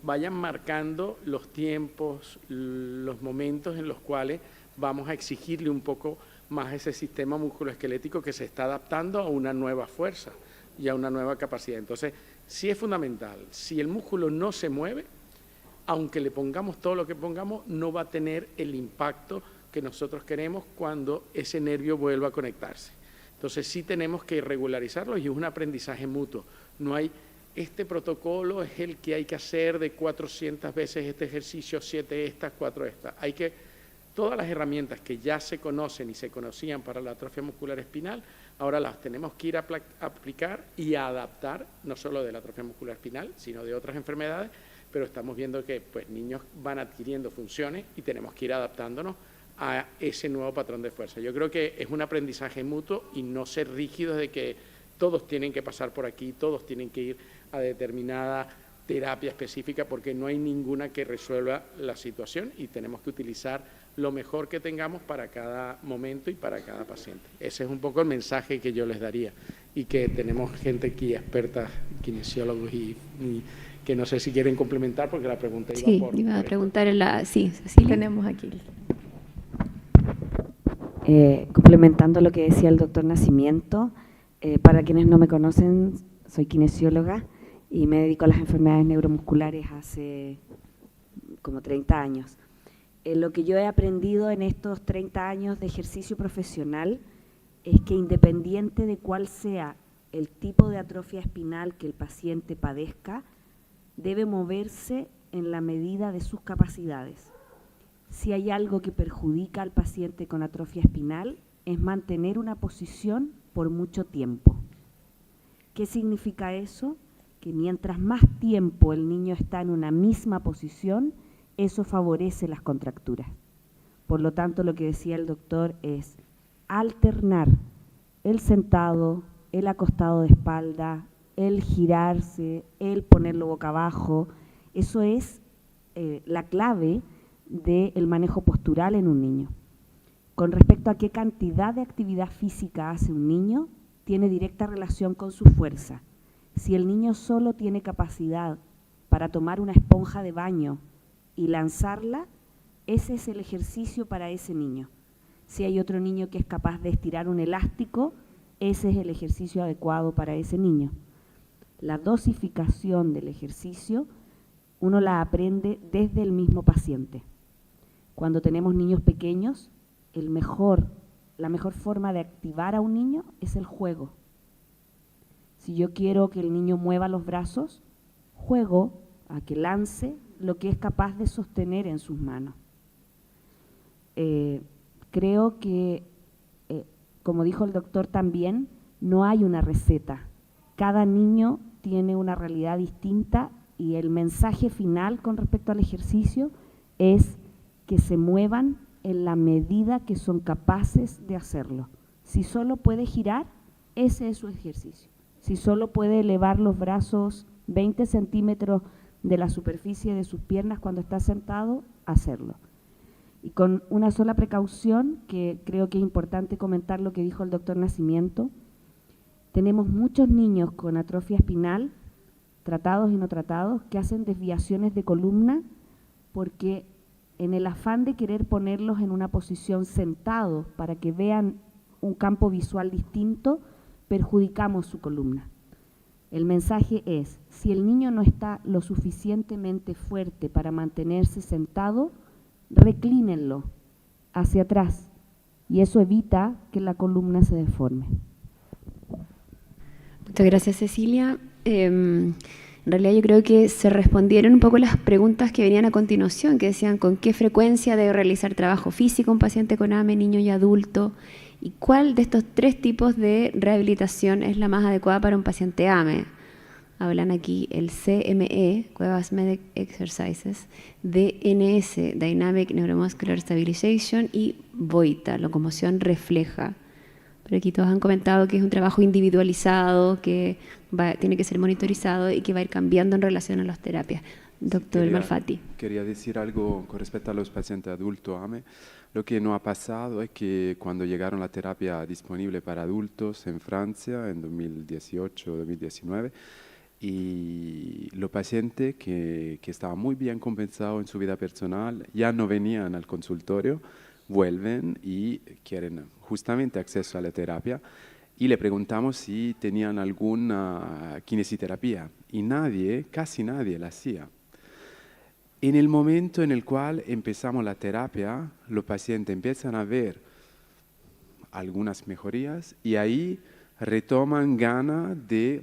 vayan marcando los tiempos, los momentos en los cuales vamos a exigirle un poco más ese sistema musculoesquelético que se está adaptando a una nueva fuerza y a una nueva capacidad. Entonces, sí es fundamental, si el músculo no se mueve, aunque le pongamos todo lo que pongamos, no va a tener el impacto que nosotros queremos cuando ese nervio vuelva a conectarse. Entonces sí tenemos que regularizarlo y es un aprendizaje mutuo. No hay, este protocolo es el que hay que hacer de 400 veces este ejercicio, 7 estas, 4 estas. Hay que, todas las herramientas que ya se conocen y se conocían para la atrofia muscular espinal, ahora las tenemos que ir a aplicar y a adaptar, no solo de la atrofia muscular espinal, sino de otras enfermedades, pero estamos viendo que pues, niños van adquiriendo funciones y tenemos que ir adaptándonos a ese nuevo patrón de fuerza. Yo creo que es un aprendizaje mutuo y no ser rígidos de que todos tienen que pasar por aquí, todos tienen que ir a determinada terapia específica, porque no hay ninguna que resuelva la situación y tenemos que utilizar lo mejor que tengamos para cada momento y para cada paciente. Ese es un poco el mensaje que yo les daría, y que tenemos gente aquí experta, kinesiólogos y que no sé si quieren complementar, porque la pregunta iba por... Sí, iba a preguntar Sí, Cecilia. Tenemos aquí. Complementando lo que decía el doctor Nacimiento, para quienes no me conocen, soy kinesióloga y me dedico a las enfermedades neuromusculares hace como 30 años. Lo que yo he aprendido en estos 30 años de ejercicio profesional es que independiente de cuál sea el tipo de atrofia espinal que el paciente padezca, debe moverse en la medida de sus capacidades. Si hay algo que perjudica al paciente con atrofia espinal, es mantener una posición por mucho tiempo. ¿Qué significa eso? Que mientras más tiempo el niño está en una misma posición, eso favorece las contracturas. Por lo tanto, lo que decía el doctor es alternar el sentado, el acostado de espalda, el girarse, el ponerlo boca abajo. Eso es la clave del manejo postural en un niño. Con respecto a qué cantidad de actividad física hace un niño, tiene directa relación con su fuerza. Si el niño solo tiene capacidad para tomar una esponja de baño y lanzarla, ese es el ejercicio para ese niño. Si hay otro niño que es capaz de estirar un elástico, ese es el ejercicio adecuado para ese niño. La dosificación del ejercicio uno la aprende desde el mismo paciente. Cuando tenemos niños pequeños, la mejor forma de activar a un niño es el juego. Si yo quiero que el niño mueva los brazos, juego a que lance lo que es capaz de sostener en sus manos. Creo que, como dijo el doctor también, no hay una receta. Cada niño tiene una realidad distinta y el mensaje final con respecto al ejercicio es que se muevan en la medida que son capaces de hacerlo. Si solo puede girar, ese es su ejercicio. Si solo puede elevar los brazos 20 centímetros de la superficie de sus piernas cuando está sentado, hacerlo. Y con una sola precaución, que creo que es importante comentar lo que dijo el doctor Nacimiento, tenemos muchos niños con atrofia espinal, tratados y no tratados, que hacen desviaciones de columna porque en el afán de querer ponerlos en una posición sentados para que vean un campo visual distinto, perjudicamos su columna. El mensaje es, si el niño no está lo suficientemente fuerte para mantenerse sentado, reclínenlo hacia atrás y eso evita que la columna se deforme. Muchas gracias, Cecilia. En realidad yo creo que se respondieron un poco las preguntas que venían a continuación, que decían con qué frecuencia debe realizar trabajo físico un paciente con AME, niño y adulto, y cuál de estos 3 tipos de rehabilitación es la más adecuada para un paciente AME. Hablan aquí el CME, Cuevas Medic Exercises, DNS, Dynamic Neuromuscular Stabilization, y VOITA, locomoción refleja. Pero aquí todos han comentado que es un trabajo individualizado, que tiene que ser monitorizado y que va a ir cambiando en relación a las terapias. Doctor Malfatti. Quería decir algo con respecto a los pacientes adultos AME. Lo que no ha pasado es que cuando llegaron la terapia disponible para adultos en Francia en 2018-2019, y los pacientes que estaban muy bien compensados en su vida personal ya no venían al consultorio, vuelven y quieren justamente acceso a la terapia y le preguntamos si tenían alguna kinesiterapia y casi nadie la hacía. En el momento en el cual empezamos la terapia, los pacientes empiezan a ver algunas mejorías y ahí retoman ganas de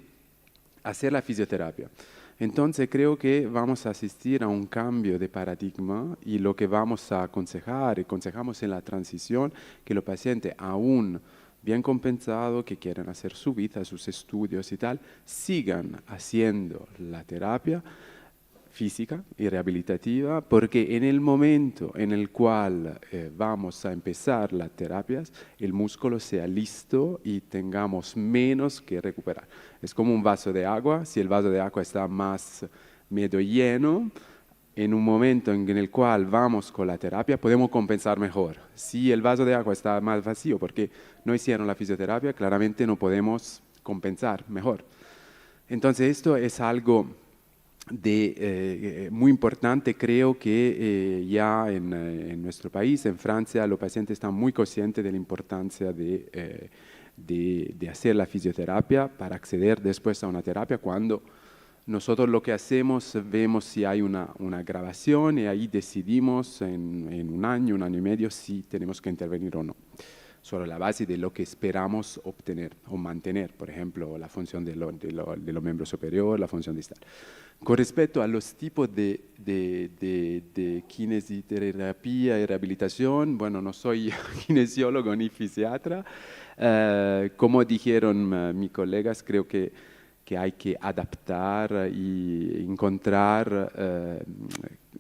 hacer la fisioterapia. Entonces creo que vamos a asistir a un cambio de paradigma y lo que vamos a aconsejar, y aconsejamos en la transición, que los pacientes aún bien compensados, que quieren hacer su vida, sus estudios y tal, sigan haciendo la terapia física y rehabilitativa, porque en el momento en el cual vamos a empezar las terapias, el músculo sea listo y tengamos menos que recuperar. Es como un vaso de agua, si el vaso de agua está más medio lleno, en un momento en el cual vamos con la terapia podemos compensar mejor. Si el vaso de agua está más vacío porque no hicieron la fisioterapia, claramente no podemos compensar mejor. Entonces esto es algo muy importante. Creo que ya en nuestro país, en Francia, los pacientes están muy conscientes de la importancia de hacer la fisioterapia para acceder después a una terapia. Cuando nosotros lo que hacemos, vemos si hay una agravación y ahí decidimos en un año y medio si tenemos que intervenir o no, sobre la base de lo que esperamos obtener o mantener, por ejemplo, la función de los miembros superiores, la función distal. Con respecto a los tipos de kinesiterapia y rehabilitación, bueno, no soy kinesiólogo ni fisiatra. Como dijeron mis colegas, creo que hay que adaptar y encontrar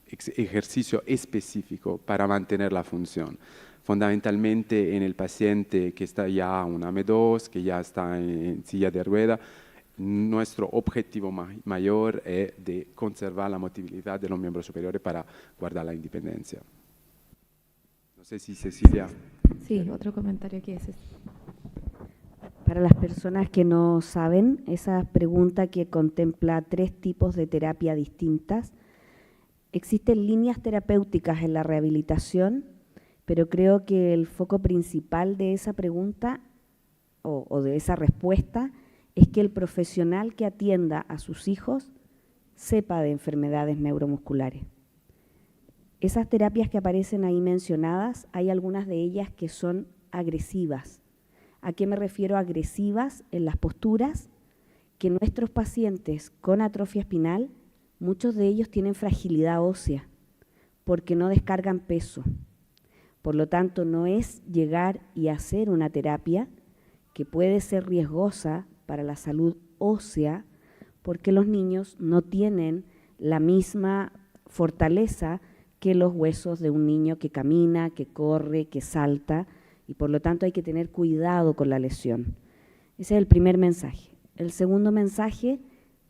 ejercicio específico para mantener la función. Fundamentalmente en el paciente que está ya en AME2, que ya está en silla de rueda, nuestro objetivo mayor es de conservar la motilidad de los miembros superiores para guardar la independencia. No sé si Cecilia... Sí, otro comentario aquí es Para las personas que no saben, esa pregunta que contempla 3 tipos de terapia distintas. Existen líneas terapéuticas en la rehabilitación, pero creo que el foco principal de esa pregunta o de esa respuesta es que el profesional que atienda a sus hijos sepa de enfermedades neuromusculares. Esas terapias que aparecen ahí mencionadas, hay algunas de ellas que son agresivas. ¿A qué me refiero agresivas? En las posturas, que nuestros pacientes con atrofia espinal, muchos de ellos tienen fragilidad ósea, porque no descargan peso. Por lo tanto, no es llegar y hacer una terapia que puede ser riesgosa para la salud ósea, porque los niños no tienen la misma fortaleza que los huesos de un niño que camina, que corre, que salta, y por lo tanto hay que tener cuidado con la lesión. Ese es el primer mensaje. El segundo mensaje,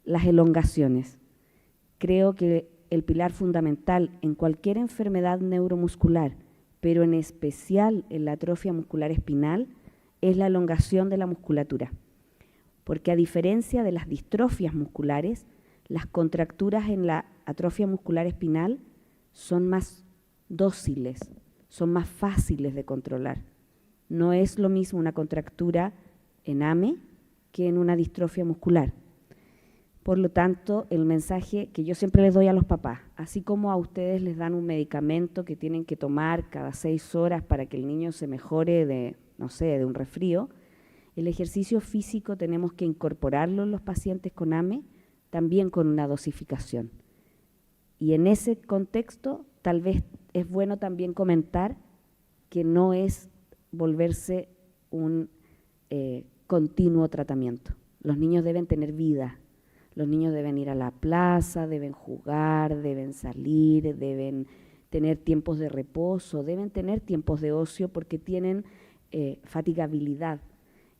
las elongaciones. Creo que el pilar fundamental en cualquier enfermedad neuromuscular, pero en especial en la atrofia muscular espinal, es la elongación de la musculatura. Porque a diferencia de las distrofias musculares, las contracturas en la atrofia muscular espinal son más dóciles, son más fáciles de controlar. No es lo mismo una contractura en AME que en una distrofia muscular. Por lo tanto, el mensaje que yo siempre les doy a los papás, así como a ustedes les dan un medicamento que tienen que tomar cada 6 horas para que el niño se mejore de, no sé, de un resfrío, el ejercicio físico tenemos que incorporarlo en los pacientes con AME, también con una dosificación. Y en ese contexto, tal vez es bueno también comentar que no es volverse un continuo tratamiento. Los niños deben tener vida, los niños deben ir a la plaza, deben jugar, deben salir, deben tener tiempos de reposo, deben tener tiempos de ocio porque tienen fatigabilidad.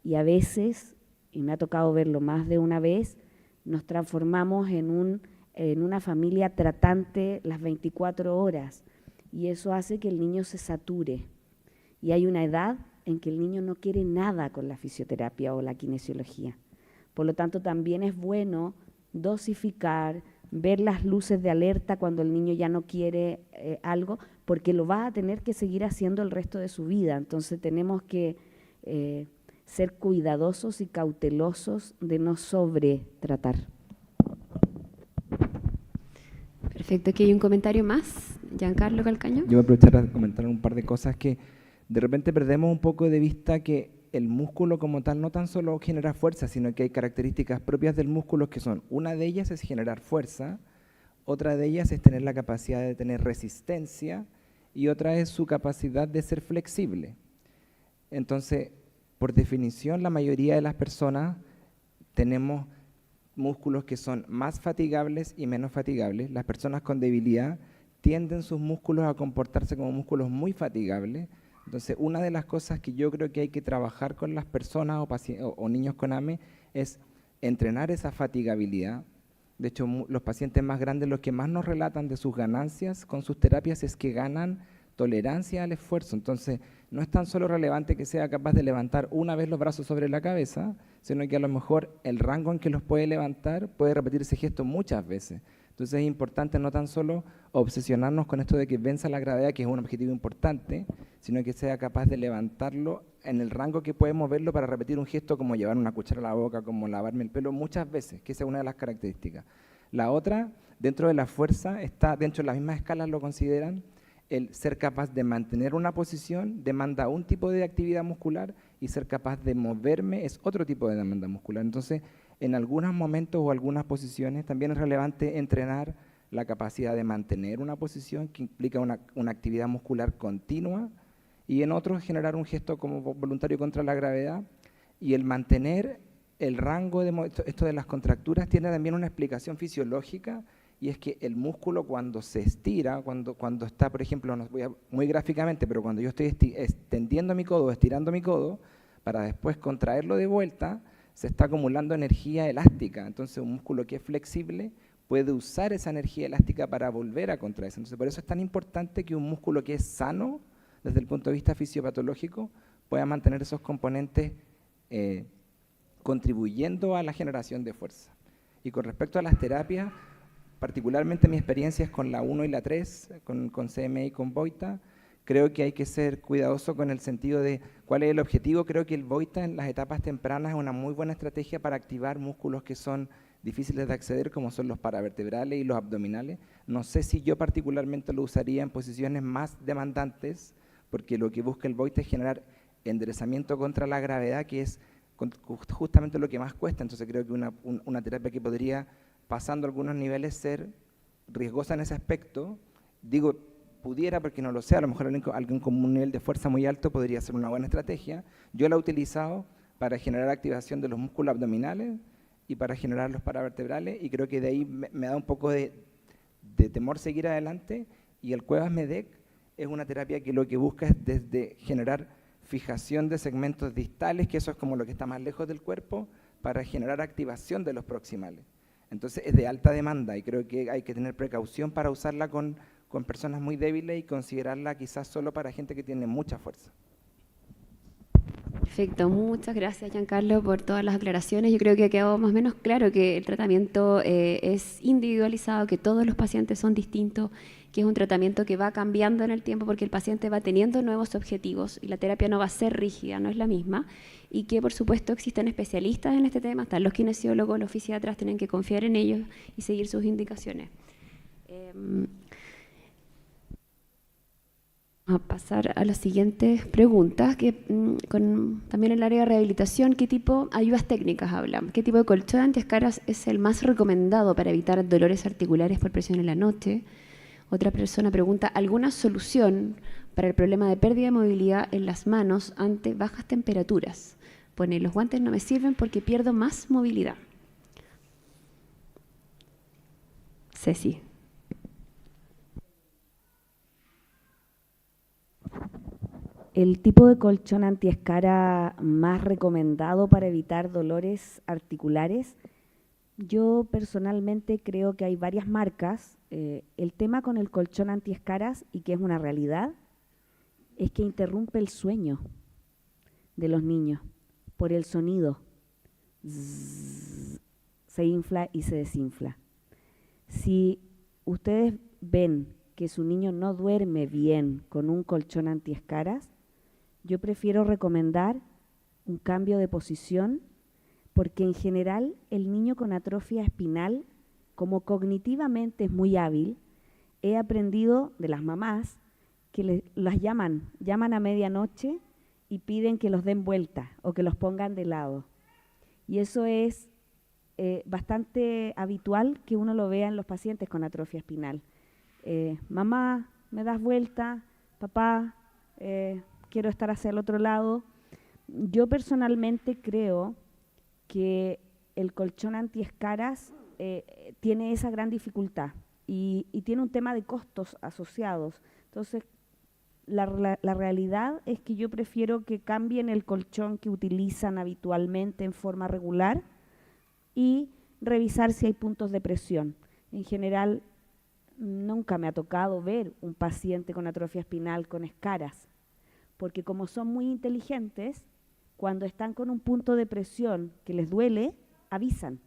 Y a veces, y me ha tocado verlo más de una vez, nos transformamos en una familia tratante las 24 horas y eso hace que el niño se sature. Y hay una edad en que el niño no quiere nada con la fisioterapia o la kinesiología. Por lo tanto, también es bueno dosificar, ver las luces de alerta cuando el niño ya no quiere algo, porque lo va a tener que seguir haciendo el resto de su vida. Entonces tenemos que ser cuidadosos y cautelosos de no sobretratar. Perfecto, aquí hay un comentario más. Giancarlo Calcaño. Yo voy a aprovechar a comentar un par de cosas que de repente perdemos un poco de vista que el músculo como tal no tan solo genera fuerza, sino que hay características propias del músculo que son, una de ellas es generar fuerza, otra de ellas es tener la capacidad de tener resistencia y otra es su capacidad de ser flexible. Entonces, por definición, la mayoría de las personas tenemos músculos que son más fatigables y menos fatigables. Las personas con debilidad tienden sus músculos a comportarse como músculos muy fatigables. Entonces, una de las cosas que yo creo que hay que trabajar con las personas o niños con AME es entrenar esa fatigabilidad. De hecho, los pacientes más grandes, los que más nos relatan de sus ganancias con sus terapias es que ganan tolerancia al esfuerzo. Entonces, no es tan solo relevante que sea capaz de levantar una vez los brazos sobre la cabeza, sino que a lo mejor el rango en que los puede levantar puede repetir ese gesto muchas veces. Entonces es importante no tan solo obsesionarnos con esto de que venza la gravedad, que es un objetivo importante, sino que sea capaz de levantarlo en el rango que puede moverlo para repetir un gesto como llevar una cuchara a la boca, como lavarme el pelo muchas veces, que esa es una de las características. La otra, dentro de la fuerza, está dentro de las mismas escalas, lo consideran, el ser capaz de mantener una posición demanda un tipo de actividad muscular y ser capaz de moverme es otro tipo de demanda muscular. Entonces, en algunos momentos o algunas posiciones también es relevante entrenar la capacidad de mantener una posición que implica una actividad muscular continua y en otros generar un gesto como voluntario contra la gravedad y el mantener el rango de esto de las contracturas tiene también una explicación fisiológica y es que el músculo cuando se estira, cuando está, por ejemplo, muy gráficamente, pero cuando yo estoy extendiendo mi codo, estirando mi codo, para después contraerlo de vuelta, se está acumulando energía elástica. Entonces un músculo que es flexible puede usar esa energía elástica para volver a contraerse. Entonces por eso es tan importante que un músculo que es sano, desde el punto de vista fisiopatológico, pueda mantener esos componentes contribuyendo a la generación de fuerza. Y con respecto a las terapias, particularmente mi experiencia es con la 1 y la 3, con CME y con Voita. Creo que hay que ser cuidadoso con el sentido de cuál es el objetivo. Creo que el Voita en las etapas tempranas es una muy buena estrategia para activar músculos que son difíciles de acceder, como son los paravertebrales y los abdominales. No sé si yo particularmente lo usaría en posiciones más demandantes, porque lo que busca el Voita es generar enderezamiento contra la gravedad, que es justamente lo que más cuesta. Entonces creo que una terapia que podría, pasando algunos niveles, ser riesgosa en ese aspecto. Digo, pudiera, porque no lo sé, a lo mejor alguien con un nivel de fuerza muy alto podría ser una buena estrategia. Yo la he utilizado para generar activación de los músculos abdominales y para generar los paravertebrales, y creo que de ahí me da un poco de temor seguir adelante. Y el Cuevas Medec es una terapia que lo que busca es desde generar fijación de segmentos distales, que eso es como lo que está más lejos del cuerpo, para generar activación de los proximales. Entonces es de alta demanda y creo que hay que tener precaución para usarla con personas muy débiles y considerarla quizás solo para gente que tiene mucha fuerza. Perfecto, muchas gracias Giancarlo por todas las aclaraciones. Yo creo que ha quedado más o menos claro que el tratamiento es individualizado, que todos los pacientes son distintos, que es un tratamiento que va cambiando en el tiempo porque el paciente va teniendo nuevos objetivos y la terapia no va a ser rígida, no es la misma, y que por supuesto existen especialistas en este tema, están los kinesiólogos, los fisiatras, tienen que confiar en ellos y seguir sus indicaciones. A pasar a las siguientes preguntas, que también en el área de rehabilitación, ¿qué tipo de ayudas técnicas hablan? ¿Qué tipo de colchón antiescaras es el más recomendado para evitar dolores articulares por presión en la noche? Otra persona pregunta, ¿alguna solución para el problema de pérdida de movilidad en las manos ante bajas temperaturas? Pone, los guantes no me sirven porque pierdo más movilidad. Ceci. El tipo de colchón antiescara más recomendado para evitar dolores articulares, yo personalmente creo que hay varias marcas. El tema con el colchón antiescaras, y que es una realidad, es que interrumpe el sueño de los niños por el sonido. Zzz, se infla y se desinfla. Si ustedes ven que su niño no duerme bien con un colchón antiescaras, yo prefiero recomendar un cambio de posición, porque en general el niño con atrofia espinal, como cognitivamente es muy hábil, he aprendido de las mamás que las llaman a medianoche y piden que los den vuelta o que los pongan de lado. Y eso es bastante habitual que uno lo vea en los pacientes con atrofia espinal. Mamá, ¿me das vuelta? Papá, quiero estar hacia el otro lado. Yo personalmente creo que el colchón antiescaras tiene esa gran dificultad y tiene un tema de costos asociados. Entonces, la realidad es que yo prefiero que cambien el colchón que utilizan habitualmente en forma regular y revisar si hay puntos de presión. En general, nunca me ha tocado ver un paciente con atrofia espinal con escaras, porque como son muy inteligentes, cuando están con un punto de presión que les duele, avisan.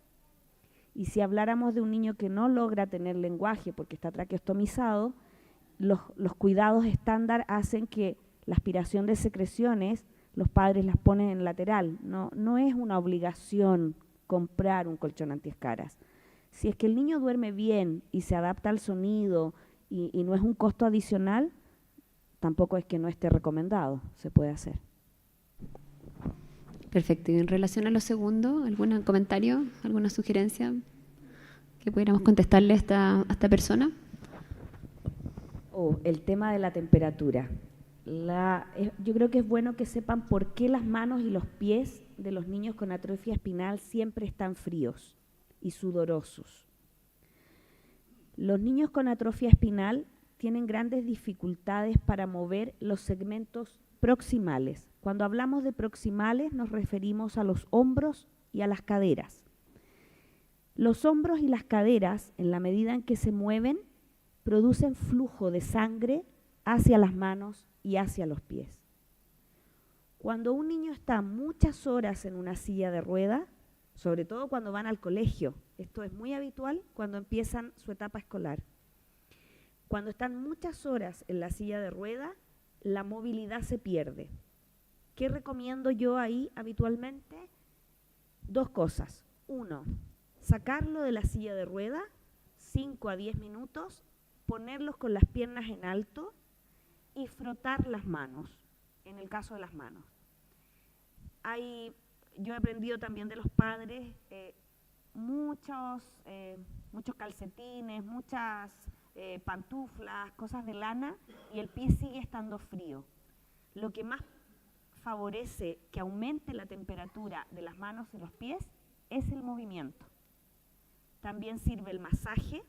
Y si habláramos de un niño que no logra tener lenguaje porque está traqueostomizado, los cuidados estándar hacen que la aspiración de secreciones, los padres las ponen en lateral. No es una obligación comprar un colchón antiescaras. Si es que el niño duerme bien y se adapta al sonido y no es un costo adicional, tampoco es que no esté recomendado, se puede hacer. Perfecto. Y en relación a lo segundo, ¿algún comentario, alguna sugerencia que pudiéramos contestarle a esta persona? El tema de la temperatura. Yo creo que es bueno que sepan por qué las manos y los pies de los niños con atrofia espinal siempre están fríos y sudorosos. Los niños con atrofia espinal tienen grandes dificultades para mover los segmentos proximales. Cuando hablamos de proximales nos referimos a los hombros y a las caderas. Los hombros y las caderas, en la medida en que se mueven, producen flujo de sangre hacia las manos y hacia los pies. Cuando un niño está muchas horas en una silla de rueda, sobre todo cuando van al colegio, esto es muy habitual cuando empiezan su etapa escolar. Cuando están muchas horas en la silla de rueda, la movilidad se pierde. ¿Qué recomiendo yo ahí habitualmente? 2 cosas. 1, sacarlo de la silla de rueda, 5 a 10 minutos, ponerlos con las piernas en alto y frotar las manos, en el caso de las manos. Yo he aprendido también de los padres muchos calcetines, muchas pantuflas, cosas de lana, y el pie sigue estando frío. Lo que más favorece que aumente la temperatura de las manos y los pies es el movimiento. También sirve el masaje,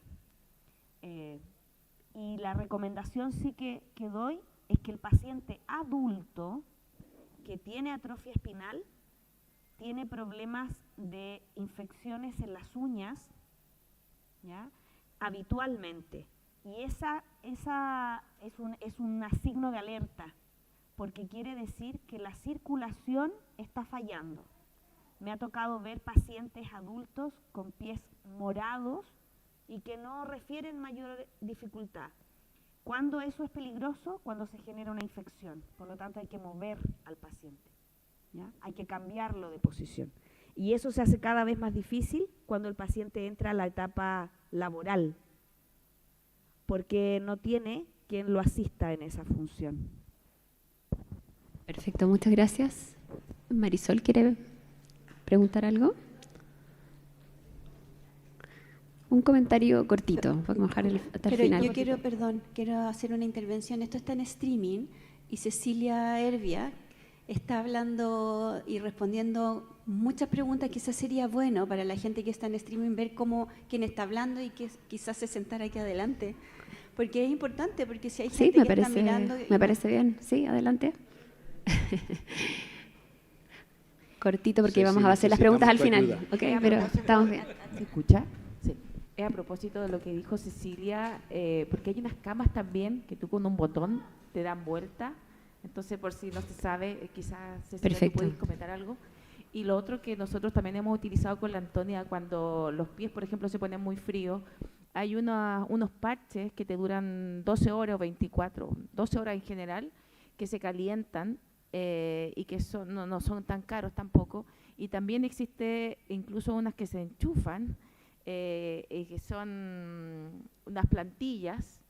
y la recomendación sí que doy es que el paciente adulto que tiene atrofia espinal tiene problemas de infecciones en las uñas, ¿ya? Habitualmente. Y esa es un signo de alerta, porque quiere decir que la circulación está fallando. Me ha tocado ver pacientes adultos con pies morados y que no refieren mayor dificultad. ¿Cuándo eso es peligroso? Cuando se genera una infección. Por lo tanto, hay que mover al paciente, ¿ya? Hay que cambiarlo de posición. Y eso se hace cada vez más difícil cuando el paciente entra a la etapa laboral, porque no tiene quien lo asista en esa función. Perfecto, muchas gracias. Marisol, ¿quiere preguntar algo? Un comentario cortito, podemos dejar hasta el final. Yo quiero hacer una intervención. Esto está en streaming y Cecilia Hervia está hablando y respondiendo muchas preguntas. Quizás sería bueno para la gente que está en streaming ver quién está hablando y que quizás se sentara aquí adelante. Porque es importante, porque si hay gente que está mirando... Me parece bien. Sí, adelante. Cortito porque vamos a hacer las preguntas al final. Okay, pero estamos bien. ¿Se escucha? Sí. Es a propósito de lo que dijo Cecilia, porque hay unas camas también que tú con un botón te dan vuelta. Entonces, por si no se sabe, quizás Cecilia, tú puedes comentar algo. Y lo otro que nosotros también hemos utilizado con la Antonia, cuando los pies, por ejemplo, se ponen muy fríos, hay unos parches que te duran 12 horas o 24, 12 horas en general, que se calientan y que no son tan caros tampoco. Y también existe incluso unas que se enchufan, que son unas plantillas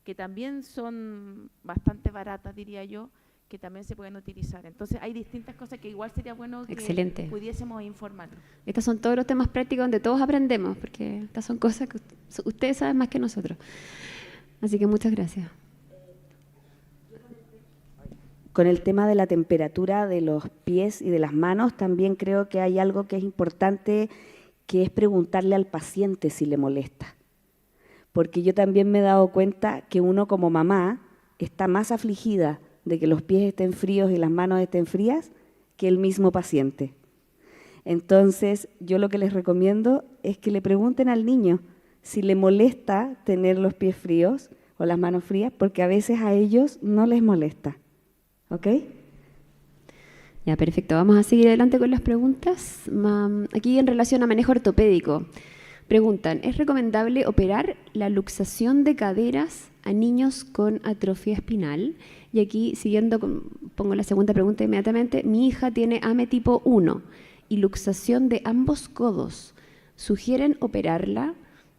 que también son bastante baratas, diría yo, que también se pueden utilizar. Entonces hay distintas cosas que igual sería bueno que pudiésemos informar. Estos son todos los temas prácticos donde todos aprendemos, porque estas son cosas que ustedes saben más que nosotros. Así que muchas gracias. Con el tema de la temperatura de los pies y de las manos, también creo que hay algo que es importante, que es preguntarle al paciente si le molesta. Porque yo también me he dado cuenta que uno como mamá está más afligida de que los pies estén fríos y las manos estén frías que el mismo paciente. Entonces, yo lo que les recomiendo es que le pregunten al niño si le molesta tener los pies fríos o las manos frías, porque a veces a ellos no les molesta. ¿Ok? Ya, perfecto. Vamos a seguir adelante con las preguntas. Aquí en relación a manejo ortopédico, preguntan, ¿es recomendable operar la luxación de caderas a niños con atrofia espinal? Y aquí, siguiendo, pongo la segunda pregunta inmediatamente. Mi hija tiene AME tipo 1 y luxación de ambos codos. ¿Sugieren operarla?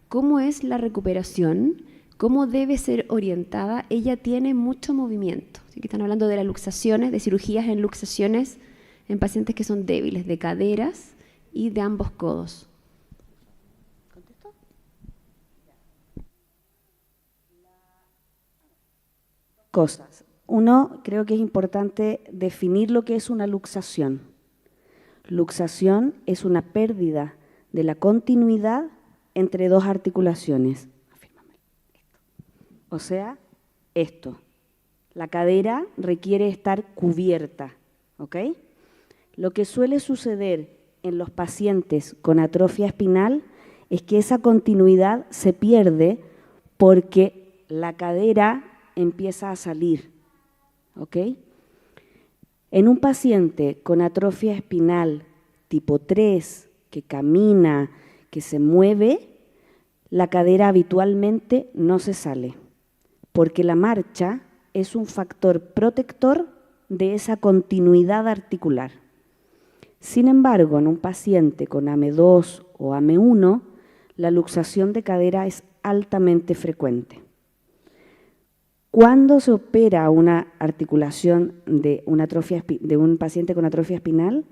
¿Cómo es la recuperación? ¿Cómo debe ser orientada? Ella tiene mucho movimiento. Así que están hablando de las luxaciones, de cirugías en luxaciones en pacientes que son débiles, de caderas y de ambos codos. ¿Contesto? Cosas. Uno, creo que es importante definir lo que es una luxación. Luxación es una pérdida de la continuidad entre dos articulaciones. Afírmamelo. O sea, esto. La cadera requiere estar cubierta, ¿ok? Lo que suele suceder en los pacientes con atrofia espinal es que esa continuidad se pierde porque la cadera empieza a salir, ¿ok? En un paciente con atrofia espinal tipo 3, que camina, que se mueve, la cadera habitualmente no se sale, porque la marcha es un factor protector de esa continuidad articular. Sin embargo, en un paciente con AME2 o AME1, la luxación de cadera es altamente frecuente. Cuando se opera una articulación de un paciente con atrofia espinal,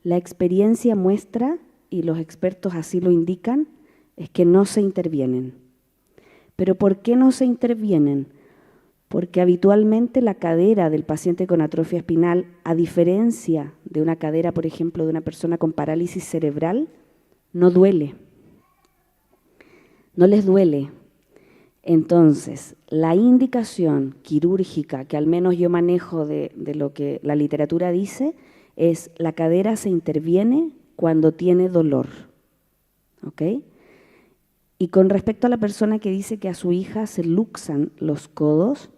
la experiencia muestra, y los expertos así lo indican, es que no se intervienen. ¿Pero por qué no se intervienen? Porque habitualmente la cadera del paciente con atrofia espinal, a diferencia de una cadera, por ejemplo, de una persona con parálisis cerebral, no duele. No les duele. Entonces, la indicación quirúrgica que al menos yo manejo de lo que la literatura dice es la cadera se interviene cuando tiene dolor. ¿Ok? Y con respecto a la persona que dice que a su hija se luxan los codos,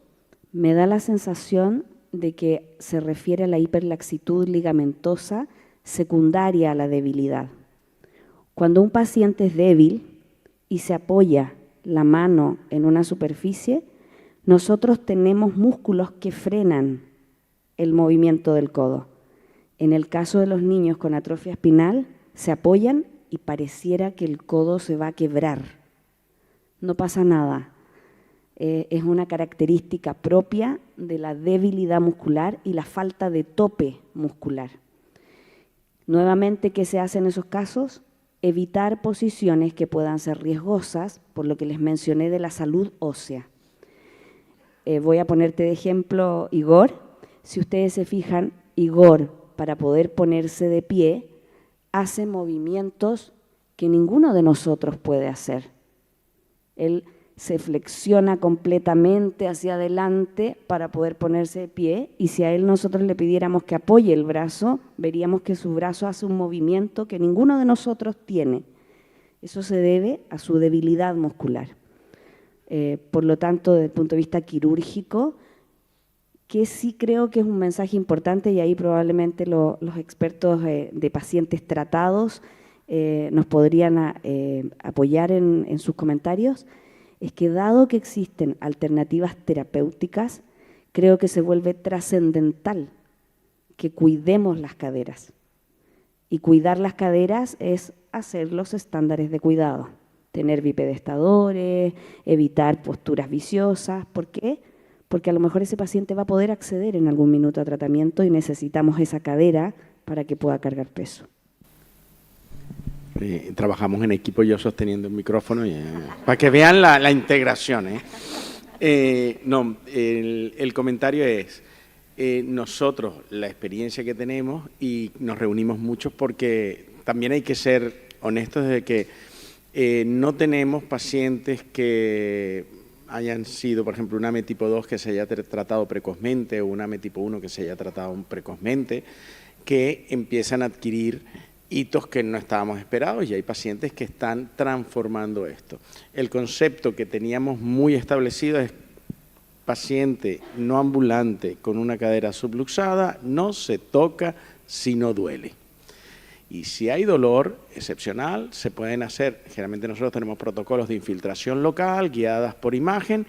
me da la sensación de que se refiere a la hiperlaxitud ligamentosa secundaria a la debilidad. Cuando un paciente es débil y se apoya la mano en una superficie, nosotros tenemos músculos que frenan el movimiento del codo. En el caso de los niños con atrofia espinal, se apoyan y pareciera que el codo se va a quebrar. No pasa nada. Es una característica propia de la debilidad muscular y la falta de tope muscular. Nuevamente, ¿qué se hace en esos casos? Evitar posiciones que puedan ser riesgosas, por lo que les mencioné de la salud ósea. Voy a ponerte de ejemplo Igor. Si ustedes se fijan, Igor, para poder ponerse de pie, hace movimientos que ninguno de nosotros puede hacer. Él se flexiona completamente hacia adelante para poder ponerse de pie, y si a él nosotros le pidiéramos que apoye el brazo, veríamos que su brazo hace un movimiento que ninguno de nosotros tiene. Eso se debe a su debilidad muscular. Por lo tanto, desde el punto de vista quirúrgico, que sí creo que es un mensaje importante, y ahí probablemente los expertos de pacientes tratados nos podrían apoyar en sus comentarios, es que dado que existen alternativas terapéuticas, creo que se vuelve trascendental que cuidemos las caderas. Y cuidar las caderas es hacer los estándares de cuidado, tener bipedestadores, evitar posturas viciosas. ¿Por qué? Porque a lo mejor ese paciente va a poder acceder en algún minuto a tratamiento y necesitamos esa cadera para que pueda cargar peso. Trabajamos en equipo, yo sosteniendo el micrófono, para que vean la integración. No, el comentario es, nosotros, la experiencia que tenemos, y nos reunimos muchos porque también hay que ser honestos de que no tenemos pacientes que hayan sido, por ejemplo, un AME tipo 2 que se haya tratado precozmente o un AME tipo 1 que se haya tratado precozmente, que empiezan a adquirir hitos que no estábamos esperados, y hay pacientes que están transformando esto. El concepto que teníamos muy establecido es paciente no ambulante con una cadera subluxada, no se toca si no duele. Y si hay dolor excepcional, se pueden hacer, generalmente nosotros tenemos protocolos de infiltración local, guiadas por imagen,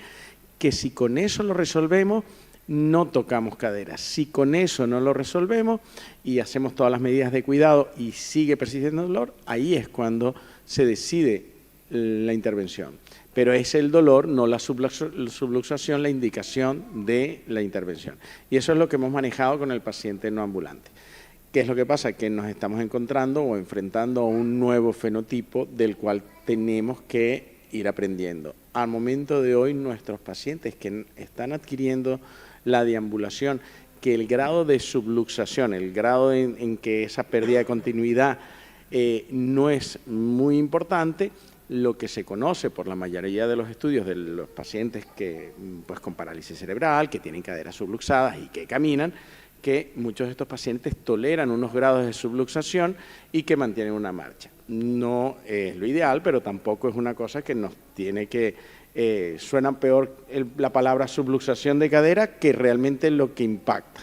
que si con eso lo resolvemos, no tocamos cadera. Si con eso no lo resolvemos y hacemos todas las medidas de cuidado y sigue persistiendo el dolor, ahí es cuando se decide la intervención. Pero es el dolor, no la subluxación, la indicación de la intervención. Y eso es lo que hemos manejado con el paciente no ambulante. ¿Qué es lo que pasa? Que nos estamos encontrando o enfrentando a un nuevo fenotipo del cual tenemos que ir aprendiendo. Al momento de hoy, nuestros pacientes que están adquiriendo la deambulación, que el grado de subluxación, el grado en que esa pérdida de continuidad no es muy importante, lo que se conoce por la mayoría de los estudios de los pacientes que, pues, con parálisis cerebral, que tienen caderas subluxadas y que caminan, que muchos de estos pacientes toleran unos grados de subluxación y que mantienen una marcha. No es lo ideal, pero tampoco es una cosa que nos tiene que... suena peor la palabra subluxación de cadera que realmente lo que impacta.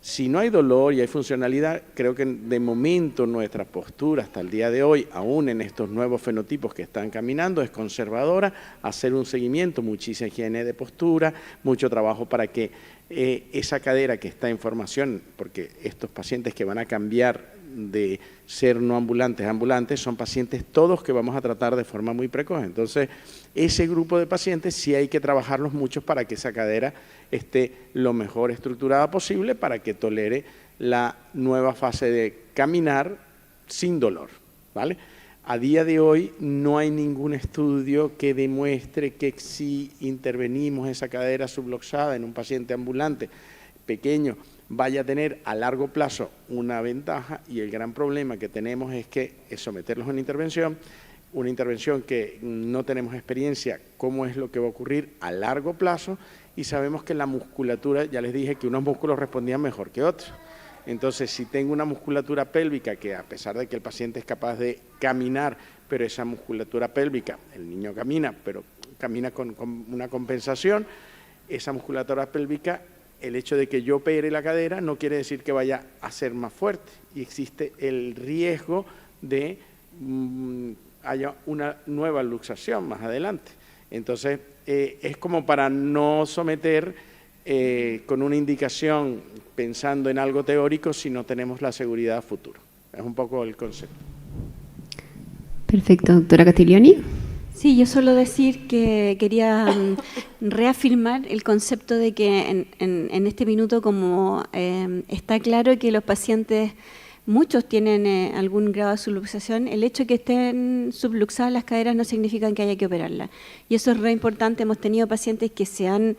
Si no hay dolor y hay funcionalidad, creo que de momento nuestra postura hasta el día de hoy, aún en estos nuevos fenotipos que están caminando, es conservadora, hacer un seguimiento, muchísima higiene de postura, mucho trabajo para que esa cadera que está en formación, porque estos pacientes que van a cambiar de ser no ambulantes a ambulantes son pacientes todos que vamos a tratar de forma muy precoz. Entonces, ese grupo de pacientes sí hay que trabajarlos mucho para que esa cadera esté lo mejor estructurada posible para que tolere la nueva fase de caminar sin dolor, ¿vale? A día de hoy no hay ningún estudio que demuestre que si intervenimos esa cadera subluxada en un paciente ambulante pequeño vaya a tener a largo plazo una ventaja, y el gran problema que tenemos es que es someterlos a una intervención que no tenemos experiencia cómo es lo que va a ocurrir a largo plazo, y sabemos que la musculatura, ya les dije que unos músculos respondían mejor que otros. Entonces, si tengo una musculatura pélvica que, a pesar de que el paciente es capaz de caminar, pero esa musculatura pélvica, el niño camina, pero camina con una compensación, esa musculatura pélvica, el hecho de que yo opere la cadera no quiere decir que vaya a ser más fuerte, y existe el riesgo de haya una nueva luxación más adelante. Entonces, es como para no someter con una indicación pensando en algo teórico si no tenemos la seguridad a futuro. Es un poco el concepto. Perfecto. Doctora Castiglioni. Sí, yo solo decir que quería reafirmar el concepto de que en este minuto, como está claro que los pacientes, muchos tienen algún grado de subluxación, el hecho de que estén subluxadas las caderas no significa que haya que operarlas. Y eso es re importante. Hemos tenido pacientes que se han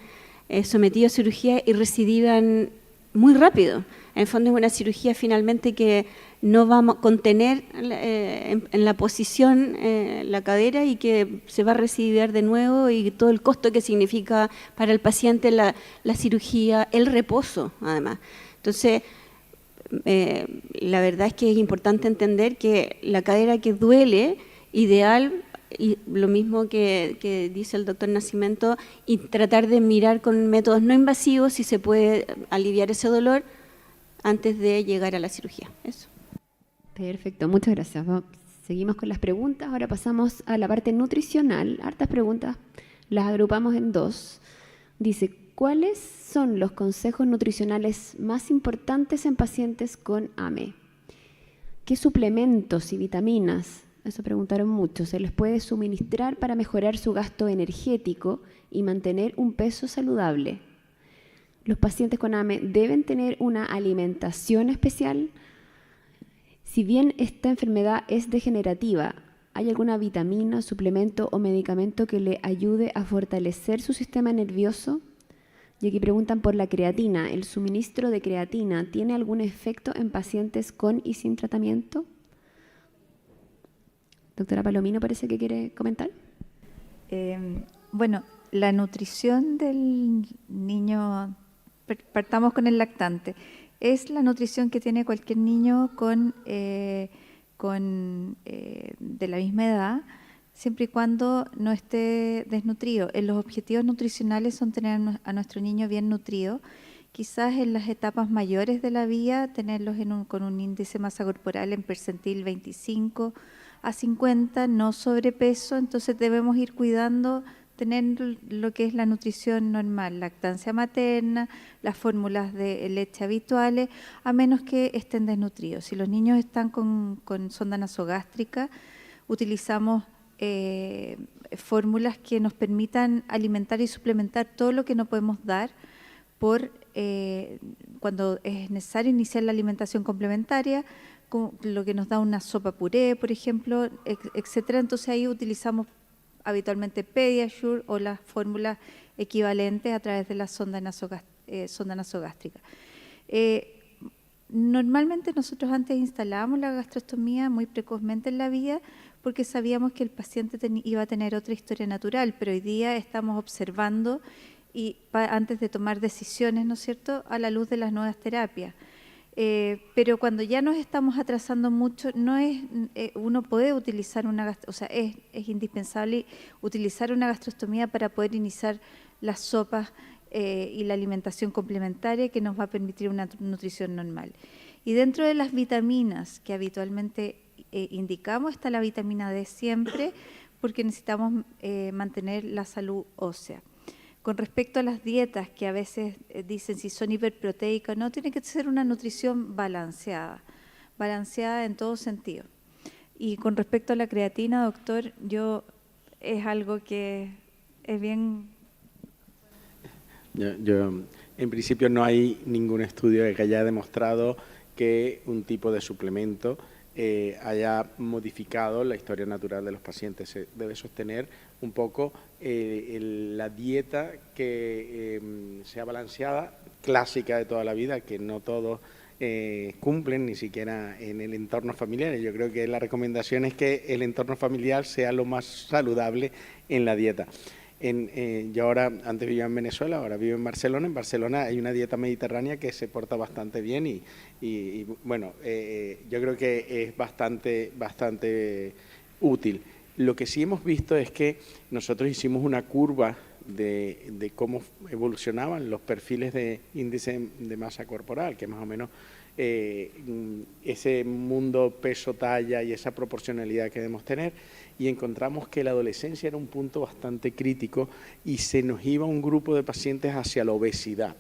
sometido a cirugía y recidivan muy rápido. En el fondo es una cirugía finalmente que no va a contener en la posición la cadera, y que se va a recidivar de nuevo, y todo el costo que significa para el paciente la cirugía, el reposo además. Entonces, la verdad es que es importante entender que la cadera que duele, ideal, y lo mismo que dice el doctor Nascimento, y tratar de mirar con métodos no invasivos si se puede aliviar ese dolor antes de llegar a la cirugía. Eso. Perfecto, muchas gracias. Seguimos con las preguntas. Ahora pasamos a la parte nutricional. Hartas preguntas, las agrupamos en dos. Dice, ¿cuáles son los consejos nutricionales más importantes en pacientes con AME? ¿Qué suplementos y vitaminas, eso preguntaron mucho, se les puede suministrar para mejorar su gasto energético y mantener un peso saludable? ¿Los pacientes con AME deben tener una alimentación especial? Si bien esta enfermedad es degenerativa, ¿hay alguna vitamina, suplemento o medicamento que le ayude a fortalecer su sistema nervioso? Y aquí preguntan por la creatina. ¿El suministro de creatina tiene algún efecto en pacientes con y sin tratamiento? Doctora Palomino, parece que quiere comentar. Bueno, la nutrición del niño, partamos con el lactante, es la nutrición que tiene cualquier niño de la misma edad, siempre y cuando no esté desnutrido. Los objetivos nutricionales son tener a nuestro niño bien nutrido. Quizás en las etapas mayores de la vida, tenerlos con un índice de masa corporal en percentil 25 a 50, no sobrepeso. Entonces debemos ir cuidando, tener lo que es la nutrición normal, lactancia materna, las fórmulas de leche habituales, a menos que estén desnutridos. Si los niños están con sonda nasogástrica, utilizamos fórmulas que nos permitan alimentar y suplementar todo lo que no podemos dar cuando es necesario iniciar la alimentación complementaria, lo que nos da una sopa puré, por ejemplo, etcétera. Entonces ahí utilizamos habitualmente Pediasure o las fórmulas equivalentes a través de la sonda nasogástrica. Normalmente nosotros antes instalábamos la gastrostomía muy precozmente en la vida porque sabíamos que el paciente iba a tener otra historia natural, pero hoy día estamos observando y antes de tomar decisiones, ¿no es cierto?, a la luz de las nuevas terapias. Pero cuando ya nos estamos atrasando mucho, no es uno puede utilizar es indispensable utilizar una gastrostomía para poder iniciar las sopas y la alimentación complementaria que nos va a permitir una nutrición normal. Y dentro de las vitaminas que habitualmente indicamos está la vitamina D siempre, porque necesitamos mantener la salud ósea. Con respecto a las dietas que a veces dicen si son hiperproteicas o no, tiene que ser una nutrición balanceada en todo sentido. Y con respecto a la creatina, doctor, es algo que es bien... En principio no hay ningún estudio que haya demostrado que un tipo de suplemento haya modificado la historia natural de los pacientes. Se debe sostener un poco la dieta que sea balanceada, clásica de toda la vida, que no todos cumplen, ni siquiera en el entorno familiar. Yo creo que la recomendación es que el entorno familiar sea lo más saludable en la dieta. Yo ahora, antes vivía en Venezuela, ahora vivo en Barcelona. En Barcelona hay una dieta mediterránea que se porta bastante bien y bueno, yo creo que es bastante útil. Lo que sí hemos visto es que nosotros hicimos una curva de cómo evolucionaban los perfiles de índice de masa corporal, que más o menos ese mundo peso-talla y esa proporcionalidad que debemos tener, y encontramos que la adolescencia era un punto bastante crítico y se nos iba un grupo de pacientes hacia la obesidad,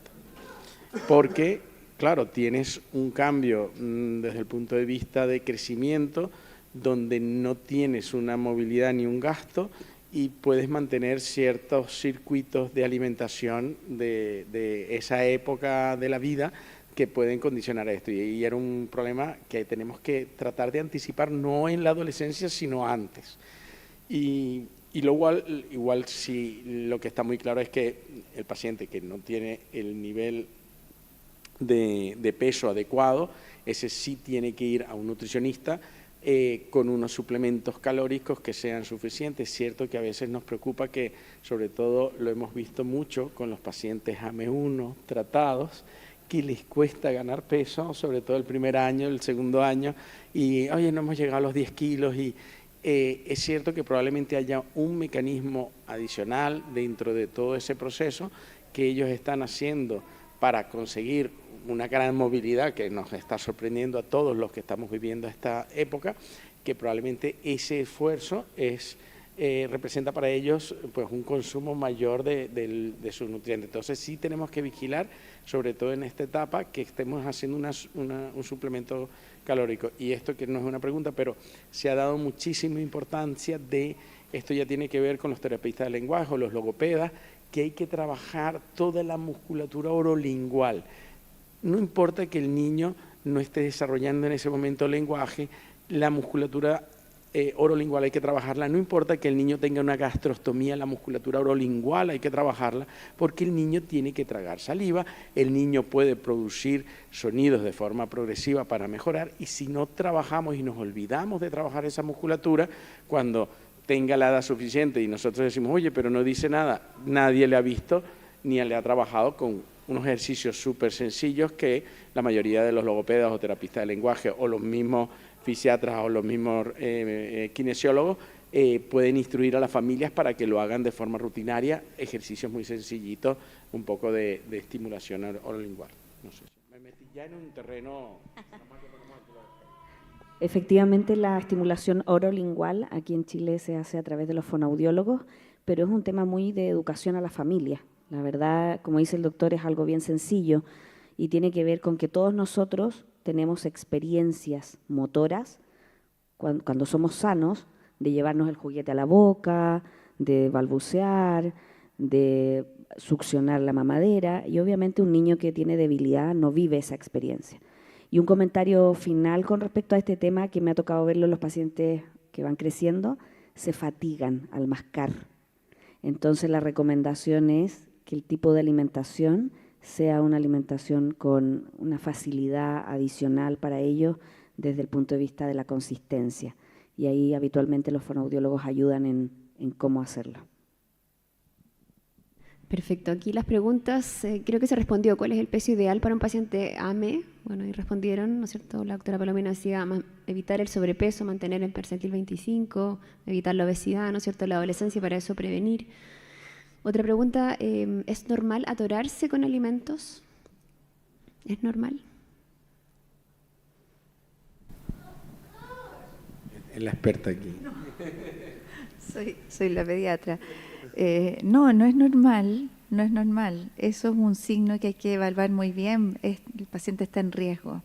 porque, claro, tienes un cambio desde el punto de vista de crecimiento, donde no tienes una movilidad ni un gasto y puedes mantener ciertos circuitos de alimentación de esa época de la vida que pueden condicionar a esto. Y era un problema que tenemos que tratar de anticipar, no en la adolescencia, sino antes. Y igual sí, lo que está muy claro es que el paciente que no tiene el nivel de peso adecuado, ese sí tiene que ir a un nutricionista con unos suplementos calóricos que sean suficientes. Es cierto que a veces nos preocupa que, sobre todo lo hemos visto mucho con los pacientes AME1 tratados, que les cuesta ganar peso, sobre todo el primer año, el segundo año, y oye, no hemos llegado a los 10 kilos, y es cierto que probablemente haya un mecanismo adicional dentro de todo ese proceso que ellos están haciendo para conseguir una gran movilidad que nos está sorprendiendo a todos los que estamos viviendo esta época, que probablemente ese esfuerzo representa para ellos pues un consumo mayor de sus nutrientes. Entonces sí tenemos que vigilar, sobre todo en esta etapa, que estemos haciendo un suplemento calórico. Y esto que no es una pregunta, pero se ha dado muchísima importancia esto ya tiene que ver con los terapeutas del lenguaje o los logopedas, que hay que trabajar toda la musculatura orolingual. No importa que el niño no esté desarrollando en ese momento el lenguaje, la musculatura orolingual hay que trabajarla. No importa que el niño tenga una gastrostomía, la musculatura orolingual hay que trabajarla, porque el niño tiene que tragar saliva, el niño puede producir sonidos de forma progresiva para mejorar, y si no trabajamos y nos olvidamos de trabajar esa musculatura, cuando tenga la edad suficiente y nosotros decimos, oye, pero no dice nada, nadie le ha visto ni le ha trabajado con unos ejercicios súper sencillos que la mayoría de los logopedas o terapistas de lenguaje o los mismos fisiatras o los mismos kinesiólogos pueden instruir a las familias para que lo hagan de forma rutinaria, ejercicios muy sencillitos, un poco de estimulación orolingual. No sé, me metí ya en un terreno... Efectivamente, la estimulación orolingual aquí en Chile se hace a través de los fonoaudiólogos, pero es un tema muy de educación a la familia. La verdad, como dice el doctor, es algo bien sencillo y tiene que ver con que todos nosotros tenemos experiencias motoras cuando somos sanos, de llevarnos el juguete a la boca, de balbucear, de succionar la mamadera, y obviamente un niño que tiene debilidad no vive esa experiencia. Y un comentario final con respecto a este tema, que me ha tocado verlo en los pacientes que van creciendo, se fatigan al mascar. Entonces la recomendación es que el tipo de alimentación sea una alimentación con una facilidad adicional para ellos desde el punto de vista de la consistencia. Y ahí habitualmente los fonoaudiólogos ayudan en cómo hacerlo. Perfecto. Aquí las preguntas, creo que se respondió. ¿Cuál es el peso ideal para un paciente AME? Bueno, y respondieron, ¿no es cierto? La doctora Palomino decía evitar el sobrepeso, mantener el percentil 25, evitar la obesidad, ¿no es cierto? La adolescencia, para eso prevenir. Otra pregunta, ¿es normal atorarse con alimentos? ¿Es normal? Es la experta aquí. Soy la pediatra. No, no es normal, no es normal. Eso es un signo que hay que evaluar muy bien. El paciente está en riesgo.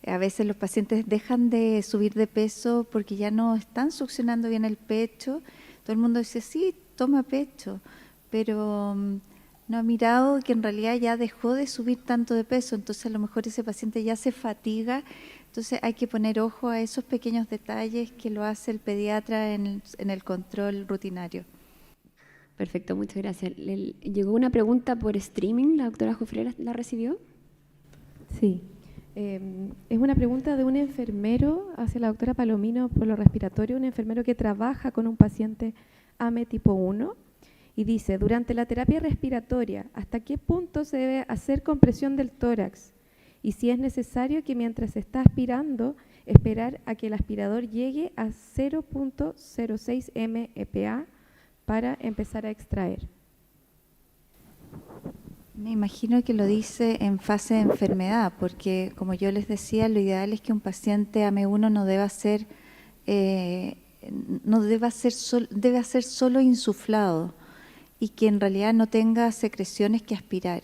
A veces los pacientes dejan de subir de peso porque ya no están succionando bien el pecho. Todo el mundo dice, sí, toma pecho, pero no ha mirado que en realidad ya dejó de subir tanto de peso. Entonces a lo mejor ese paciente ya se fatiga. Entonces hay que poner ojo a esos pequeños detalles que lo hace el pediatra en el control rutinario. Perfecto, muchas gracias. Llegó una pregunta por streaming, ¿la doctora Jofre la recibió? Sí, es una pregunta de un enfermero hacia la doctora Palomino por lo respiratorio, un enfermero que trabaja con un paciente AME tipo 1 y dice, durante la terapia respiratoria, ¿hasta qué punto se debe hacer compresión del tórax? Y si es necesario que mientras se está aspirando, esperar a que el aspirador llegue a 0.06 mEPA para empezar a extraer. Me imagino que lo dice en fase de enfermedad, porque como yo les decía, lo ideal es que un paciente AME1 no deba ser, debe ser solo insuflado y que en realidad no tenga secreciones que aspirar,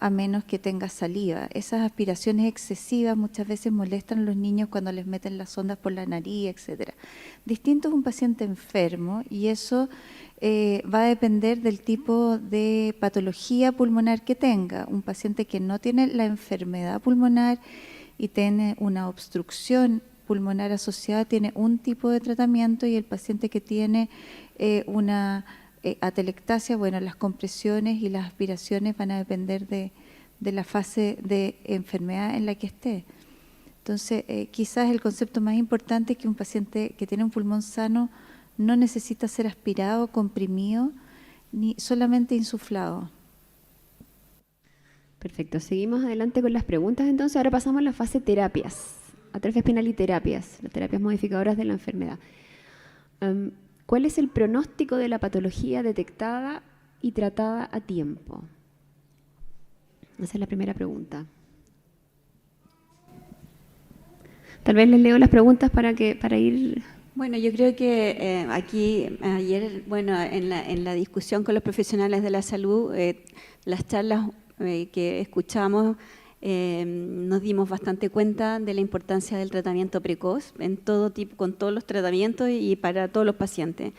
a menos que tenga saliva. Esas aspiraciones excesivas muchas veces molestan a los niños cuando les meten las sondas por la nariz, etc. Distinto es un paciente enfermo y eso va a depender del tipo de patología pulmonar que tenga. Un paciente que no tiene la enfermedad pulmonar y tiene una obstrucción pulmonar asociada tiene un tipo de tratamiento y el paciente que tiene una atelectasia, bueno, las compresiones y las aspiraciones van a depender de la fase de enfermedad en la que esté. Entonces, quizás el concepto más importante es que un paciente que tiene un pulmón sano no necesita ser aspirado, comprimido, ni solamente insuflado. Perfecto, seguimos adelante con las preguntas. Entonces, ahora pasamos a la fase terapias, atrofia espinal y terapias, las terapias modificadoras de la enfermedad. ¿Cuál es el pronóstico de la patología detectada y tratada a tiempo? Esa es la primera pregunta. Tal vez les leo las preguntas para ir... Bueno, yo creo que aquí, ayer, bueno, en la discusión con los profesionales de la salud, las charlas que escuchamos, nos dimos bastante cuenta de la importancia del tratamiento precoz en todo tipo, con todos los tratamientos y para todos los pacientes.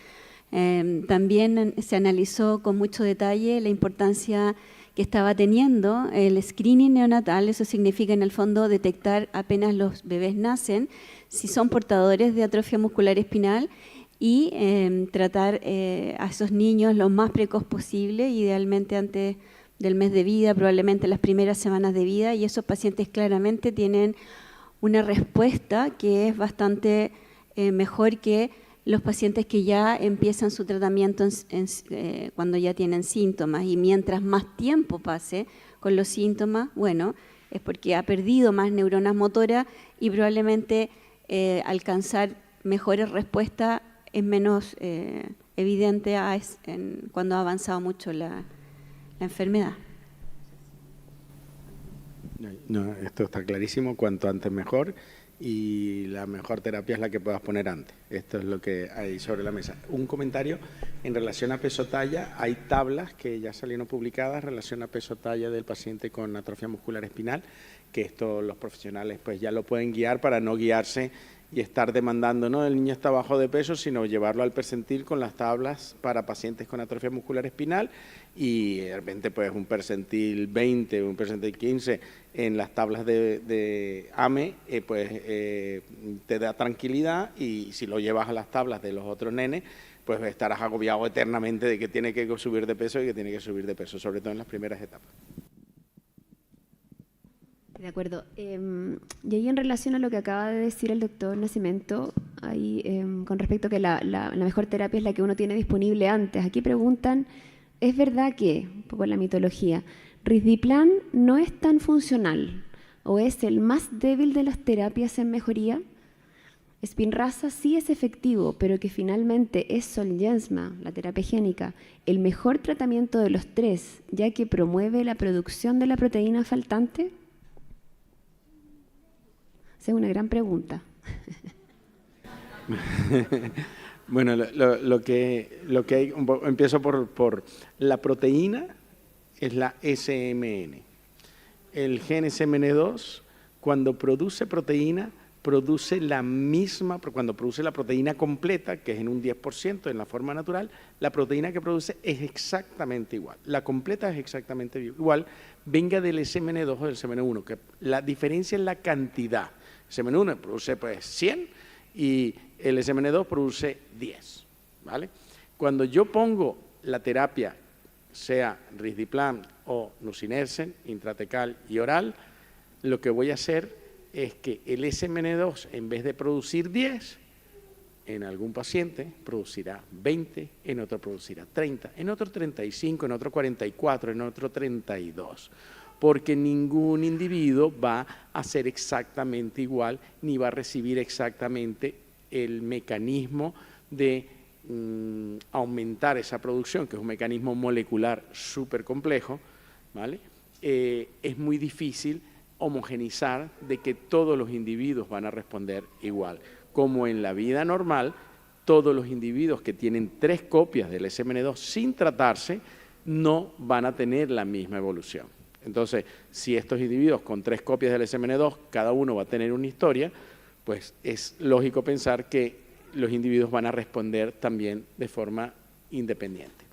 También se analizó con mucho detalle la importancia que estaba teniendo el screening neonatal. Eso significa en el fondo detectar apenas los bebés nacen si son portadores de atrofia muscular espinal y tratar a esos niños lo más precoz posible, idealmente antes del mes de vida, probablemente las primeras semanas de vida, y esos pacientes claramente tienen una respuesta que es bastante mejor que los pacientes que ya empiezan su tratamiento cuando ya tienen síntomas, y mientras más tiempo pase con los síntomas, bueno, es porque ha perdido más neuronas motoras y probablemente alcanzar mejores respuestas es menos evidente cuando ha avanzado mucho la enfermedad. No, esto está clarísimo, cuanto antes mejor, y la mejor terapia es la que puedas poner antes. Esto es lo que hay sobre la mesa. Un comentario en relación a peso-talla. Hay tablas que ya salieron publicadas en relación a peso-talla del paciente con atrofia muscular espinal, que esto los profesionales pues ya lo pueden guiar para no guiarse y estar demandando, no, el niño está bajo de peso, sino llevarlo al percentil con las tablas para pacientes con atrofia muscular espinal, y de repente pues un percentil 20, un percentil 15 en las tablas de AME, te da tranquilidad, y si lo llevas a las tablas de los otros nenes, pues estarás agobiado eternamente de que tiene que subir de peso y que tiene que subir de peso, sobre todo en las primeras etapas. De acuerdo. Y ahí en relación a lo que acaba de decir el doctor Nascimento, ahí, con respecto a que la mejor terapia es la que uno tiene disponible antes. Aquí preguntan, ¿es verdad que, un poco la mitología, Risdiplam no es tan funcional o es el más débil de las terapias en mejoría? Spinraza sí es efectivo, pero que finalmente es Zolgensma, la terapia génica, el mejor tratamiento de los tres, ya que promueve la producción de la proteína faltante. Esa es una gran pregunta. Bueno, lo que hay, empiezo por la proteína, es la SMN. El gen SMN2, cuando produce proteína, produce la misma, cuando produce la proteína completa, que es en un 10% en la forma natural, la proteína que produce es exactamente igual. La completa es exactamente igual, venga del SMN2 o del SMN1, que la diferencia es la cantidad. El SMN1 produce pues 100 y el SMN2 produce 10, ¿vale? Cuando yo pongo la terapia, sea Risdiplam o Nusinersen, intratecal y oral, lo que voy a hacer es que el SMN2, en vez de producir 10, en algún paciente producirá 20, en otro producirá 30, en otro 35, en otro 44, en otro 32, porque ningún individuo va a ser exactamente igual, ni va a recibir exactamente el mecanismo de aumentar esa producción, que es un mecanismo molecular súper complejo, ¿vale? Es muy difícil homogenizar de que todos los individuos van a responder igual. Como en la vida normal, todos los individuos que tienen 3 copias del SMN2 sin tratarse no van a tener la misma evolución. Entonces, si estos individuos con 3 copias del SMN2, cada uno va a tener una historia, pues es lógico pensar que los individuos van a responder también de forma independiente.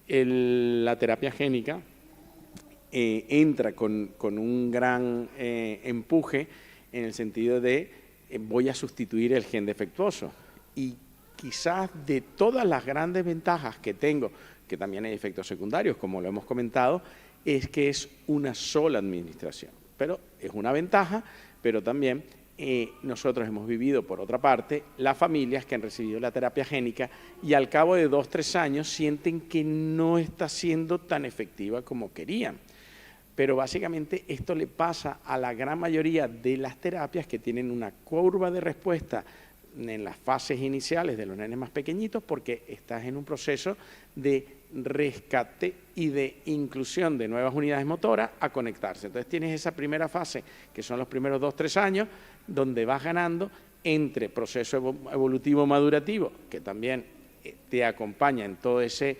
La terapia génica entra con un gran empuje en el sentido de voy a sustituir el gen defectuoso, y quizás de todas las grandes ventajas que tengo, que también hay efectos secundarios como lo hemos comentado, es que es una sola administración, pero es una ventaja, pero también nosotros hemos vivido, por otra parte, las familias que han recibido la terapia génica y al cabo de 2 o 3 años sienten que no está siendo tan efectiva como querían. Pero básicamente esto le pasa a la gran mayoría de las terapias que tienen una curva de respuesta en las fases iniciales de los nenes más pequeñitos, porque estás en un proceso de rescate y de inclusión de nuevas unidades motoras a conectarse. Entonces tienes esa primera fase, que son los primeros 2 o 3 años, donde vas ganando entre proceso evolutivo madurativo, que también te acompaña en todo ese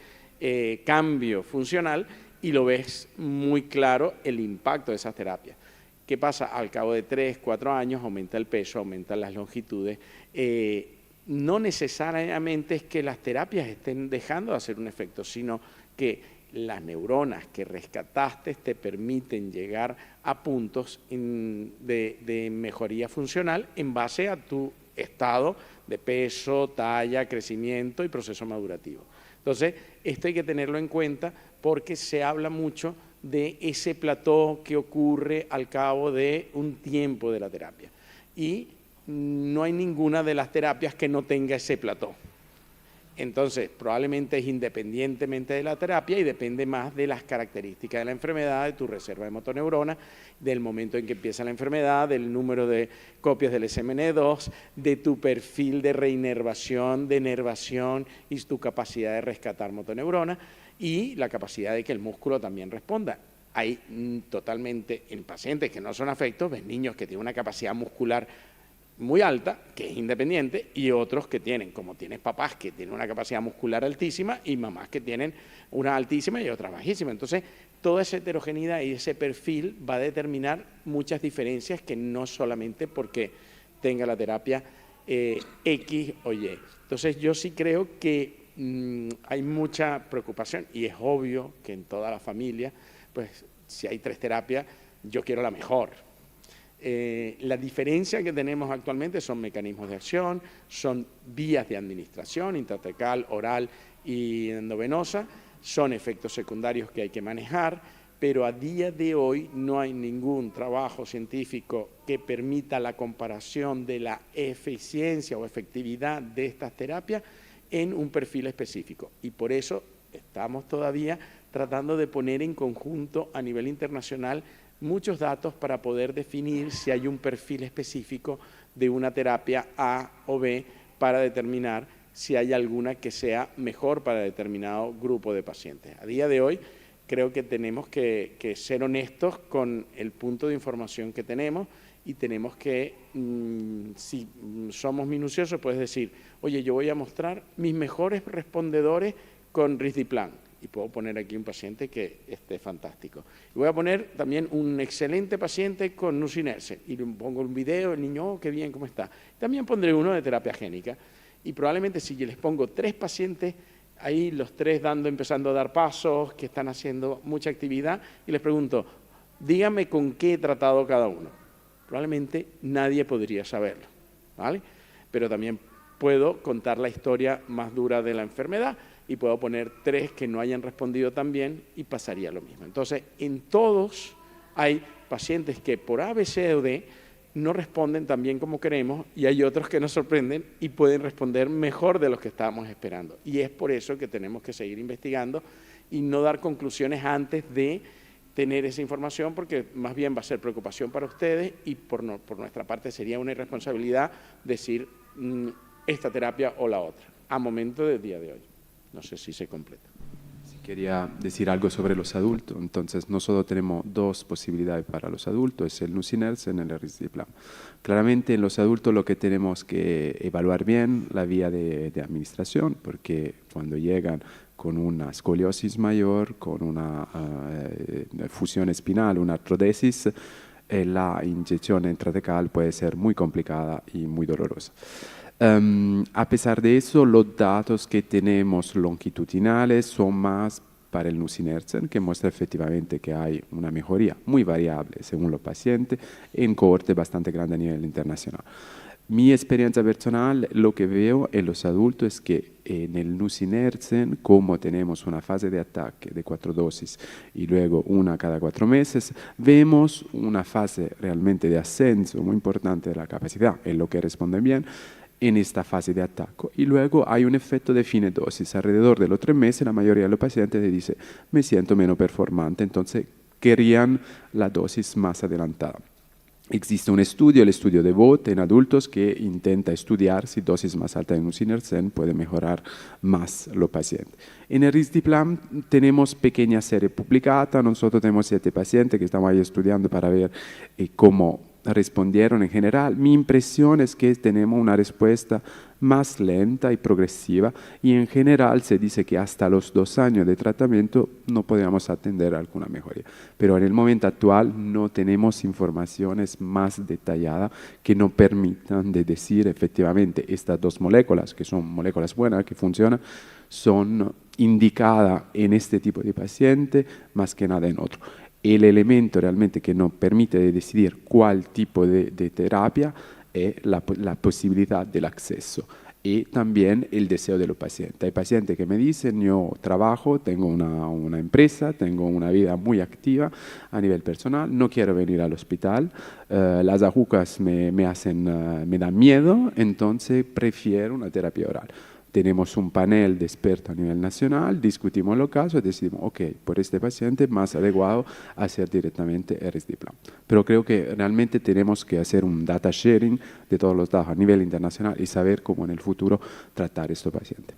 cambio funcional, y lo ves muy claro el impacto de esas terapias. ¿Qué pasa? Al cabo de 3 o 4 años aumenta el peso, aumentan las longitudes. No necesariamente es que las terapias estén dejando de hacer un efecto, sino que las neuronas que rescataste te permiten llegar a puntos de mejoría funcional en base a tu estado de peso, talla, crecimiento y proceso madurativo. Entonces, esto hay que tenerlo en cuenta porque se habla mucho de ese plató que ocurre al cabo de un tiempo de la terapia. Y no hay ninguna de las terapias que no tenga ese plató. Entonces, probablemente es independientemente de la terapia y depende más de las características de la enfermedad, de tu reserva de motoneuronas, del momento en que empieza la enfermedad, del número de copias del SMN2, de tu perfil de reinervación, de nervación y tu capacidad de rescatar motoneuronas y la capacidad de que el músculo también responda. Hay totalmente, en pacientes que no son afectos, ves niños que tienen una capacidad muscular muy alta, que es independiente, y otros que tienen, como tienes papás que tienen una capacidad muscular altísima y mamás que tienen una altísima y otra bajísima. Entonces, toda esa heterogeneidad y ese perfil va a determinar muchas diferencias que no solamente porque tenga la terapia X o Y. Entonces, yo sí creo que hay mucha preocupación y es obvio que en toda la familia, pues si hay 3 terapias, yo quiero la mejor. La diferencia que tenemos actualmente son mecanismos de acción, son vías de administración, intratecal, oral y endovenosa, son efectos secundarios que hay que manejar, pero a día de hoy no hay ningún trabajo científico que permita la comparación de la eficiencia o efectividad de estas terapias en un perfil específico. Y por eso estamos todavía tratando de poner en conjunto a nivel internacional muchos datos para poder definir si hay un perfil específico de una terapia A o B para determinar si hay alguna que sea mejor para determinado grupo de pacientes. A día de hoy creo que tenemos que ser honestos con el punto de información que tenemos y tenemos que, si somos minuciosos, puedes decir, oye, yo voy a mostrar mis mejores respondedores con Risdiplam y puedo poner aquí un paciente que esté fantástico. Y voy a poner también un excelente paciente con nusinersen y le pongo un video, el niño, oh, qué bien, ¿cómo está? También pondré uno de terapia génica y probablemente si les pongo 3 pacientes, ahí los 3 empezando a dar pasos, que están haciendo mucha actividad, y les pregunto, díganme con qué he tratado cada uno. Probablemente nadie podría saberlo, ¿vale? Pero también puedo contar la historia más dura de la enfermedad y puedo poner 3 que no hayan respondido tan bien y pasaría lo mismo. Entonces, en todos hay pacientes que por A, B, C o D no responden tan bien como queremos y hay otros que nos sorprenden y pueden responder mejor de los que estábamos esperando. Y es por eso que tenemos que seguir investigando y no dar conclusiones antes de tener esa información, porque más bien va a ser preocupación para ustedes y por nuestra parte sería una irresponsabilidad decir esta terapia o la otra, a momento del día de hoy. No sé si se completa. Quería decir algo sobre los adultos. Entonces, nosotros tenemos 2 posibilidades para los adultos, es el nusinersen y el Risdiplam. Claramente, en los adultos lo que tenemos que evaluar bien la vía de administración, porque cuando llegan con una escoliosis mayor, con una fusión espinal, una artrodesis, la inyección intratecal puede ser muy complicada y muy dolorosa. A pesar de eso, los datos que tenemos longitudinales son más para el nusinersen, que muestra efectivamente que hay una mejoría muy variable según los pacientes en cohorte bastante grande a nivel internacional. Mi experiencia personal, lo que veo en los adultos es que en el nusinersen, como tenemos una fase de ataque de 4 dosis y luego una cada 4 meses, vemos una fase realmente de ascenso muy importante de la capacidad en lo que responden bien en esta fase de ataque. Y luego hay un efecto de fine dosis. Alrededor de los 3 meses la mayoría de los pacientes te dice, me siento menos performante, entonces querían la dosis más adelantada. Existe un estudio, el estudio de VOT en adultos, que intenta estudiar si dosis más alta de nusinersen puede mejorar más los pacientes. En el Risdiplam tenemos pequeña serie publicada, nosotros tenemos 7 pacientes que estamos ahí estudiando para ver cómo respondieron en general. Mi impresión es que tenemos una respuesta más lenta y progresiva y en general se dice que hasta los 2 años de tratamiento no podríamos atender alguna mejoría. Pero en el momento actual no tenemos informaciones más detalladas que nos permitan de decir efectivamente estas 2 moléculas, que son moléculas buenas, que funcionan, son indicadas en este tipo de paciente más que nada en otro. El elemento realmente que nos permite de decidir cuál tipo de terapia es la posibilidad del acceso y también el deseo de los pacientes. Hay pacientes que me dicen, yo trabajo, tengo una empresa, tengo una vida muy activa a nivel personal, no quiero venir al hospital, las agujas me dan miedo, entonces prefiero una terapia oral. Tenemos un panel de expertos a nivel nacional, discutimos los casos y decidimos, ok, por este paciente más adecuado hacer directamente el Risdiplam. Pero creo que realmente tenemos que hacer un data sharing de todos los datos a nivel internacional y saber cómo en el futuro tratar a estos pacientes.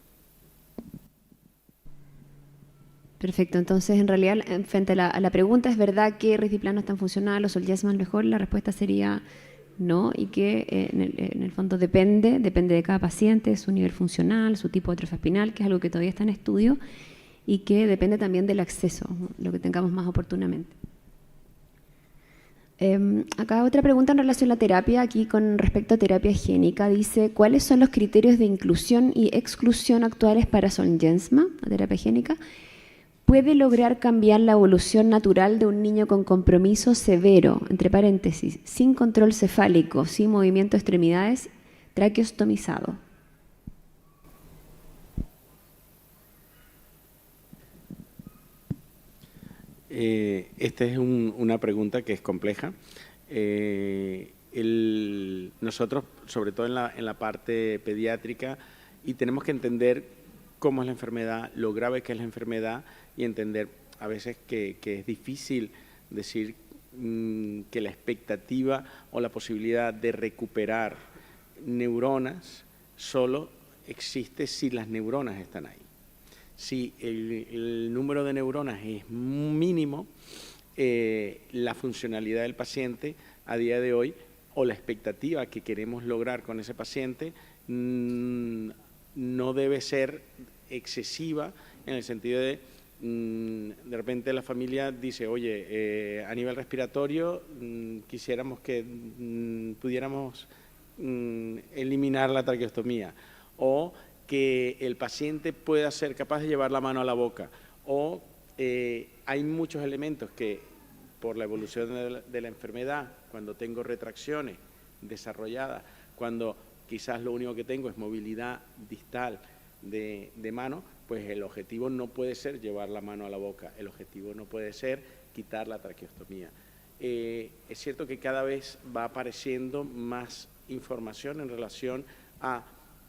Perfecto, entonces en realidad frente a la pregunta, ¿es verdad que Risdiplam no es tan funcional o Zolgensma mejor? La respuesta sería no, y que en el fondo depende de cada paciente, su nivel funcional, su tipo de atrofia espinal, que es algo que todavía está en estudio, y que depende también del acceso, lo que tengamos más oportunamente. Acá otra pregunta en relación a la terapia, aquí con respecto a terapia génica, dice, ¿cuáles son los criterios de inclusión y exclusión actuales para Zolgensma, la terapia génica? ¿Puede lograr cambiar la evolución natural de un niño con compromiso severo, entre paréntesis, sin control cefálico, sin movimiento de extremidades, traqueostomizado? Esta es una pregunta que es compleja. Nosotros, sobre todo en la parte pediátrica, y tenemos que entender cómo es la enfermedad, lo grave que es la enfermedad, y entender a veces que es difícil decir que la expectativa o la posibilidad de recuperar neuronas solo existe si las neuronas están ahí. Si el número de neuronas es mínimo, la funcionalidad del paciente a día de hoy, o la expectativa que queremos lograr con ese paciente, no debe ser excesiva, en el sentido de repente la familia dice, oye, a nivel respiratorio quisiéramos que pudiéramos eliminar la traqueostomía, o que el paciente pueda ser capaz de llevar la mano a la boca, o hay muchos elementos que por la evolución de la enfermedad, cuando tengo retracciones desarrolladas, cuando quizás lo único que tengo es movilidad distal de mano, pues el objetivo no puede ser llevar la mano a la boca, el objetivo no puede ser quitar la traqueostomía. Es cierto que cada vez va apareciendo más información en relación a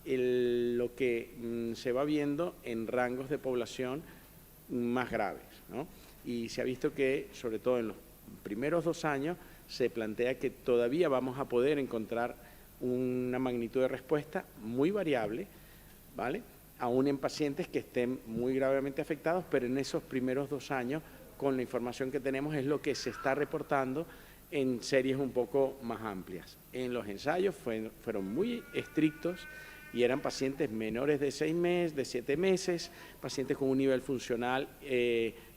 lo que se va viendo en rangos de población más graves, ¿no? Y se ha visto que, sobre todo en los primeros 2 años, se plantea que todavía vamos a poder encontrar una magnitud de respuesta muy variable, ¿vale?, aún en pacientes que estén muy gravemente afectados, pero en esos primeros 2 años, con la información que tenemos, es lo que se está reportando en series un poco más amplias. En los ensayos fueron muy estrictos y eran pacientes menores de 6 meses, de 7 meses, pacientes con un nivel funcional,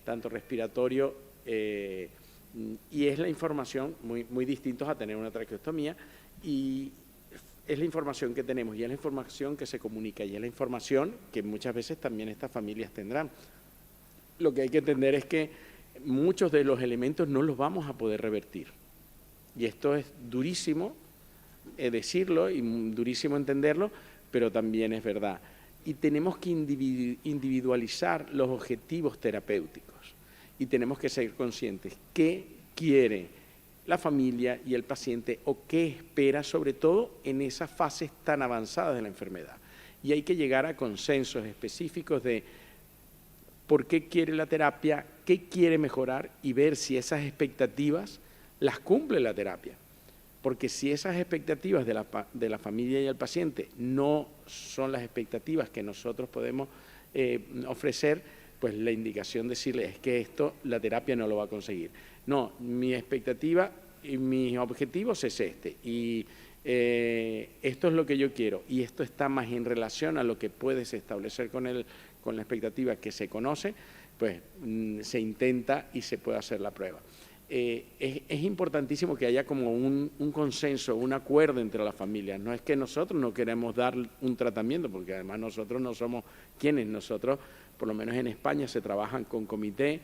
tanto respiratorio, y es la información muy distintos a tener una traqueostomía, y es la información que tenemos, y es la información que se comunica, y es la información que muchas veces también estas familias tendrán. Lo que hay que entender es que muchos de los elementos no los vamos a poder revertir, y esto es durísimo decirlo y durísimo entenderlo, pero también es verdad. Y tenemos que individualizar los objetivos terapéuticos, y tenemos que ser conscientes qué quiere la familia y el paciente, o qué espera, sobre todo en esas fases tan avanzadas de la enfermedad. Y hay que llegar a consensos específicos de por qué quiere la terapia, qué quiere mejorar, y ver si esas expectativas las cumple la terapia. Porque si esas expectativas de la familia y el paciente no son las expectativas que nosotros podemos ofrecer, pues la indicación decirle es que esto la terapia no lo va a conseguir. No, mi expectativa y mis objetivos es este, y esto es lo que yo quiero, y esto está más en relación a lo que puedes establecer con la expectativa que se conoce, pues se intenta y se puede hacer la prueba. Es importantísimo que haya como un consenso, un acuerdo entre las familias. No es que nosotros no queremos dar un tratamiento, porque además nosotros no somos quienes. Nosotros, por lo menos en España, se trabajan con comité,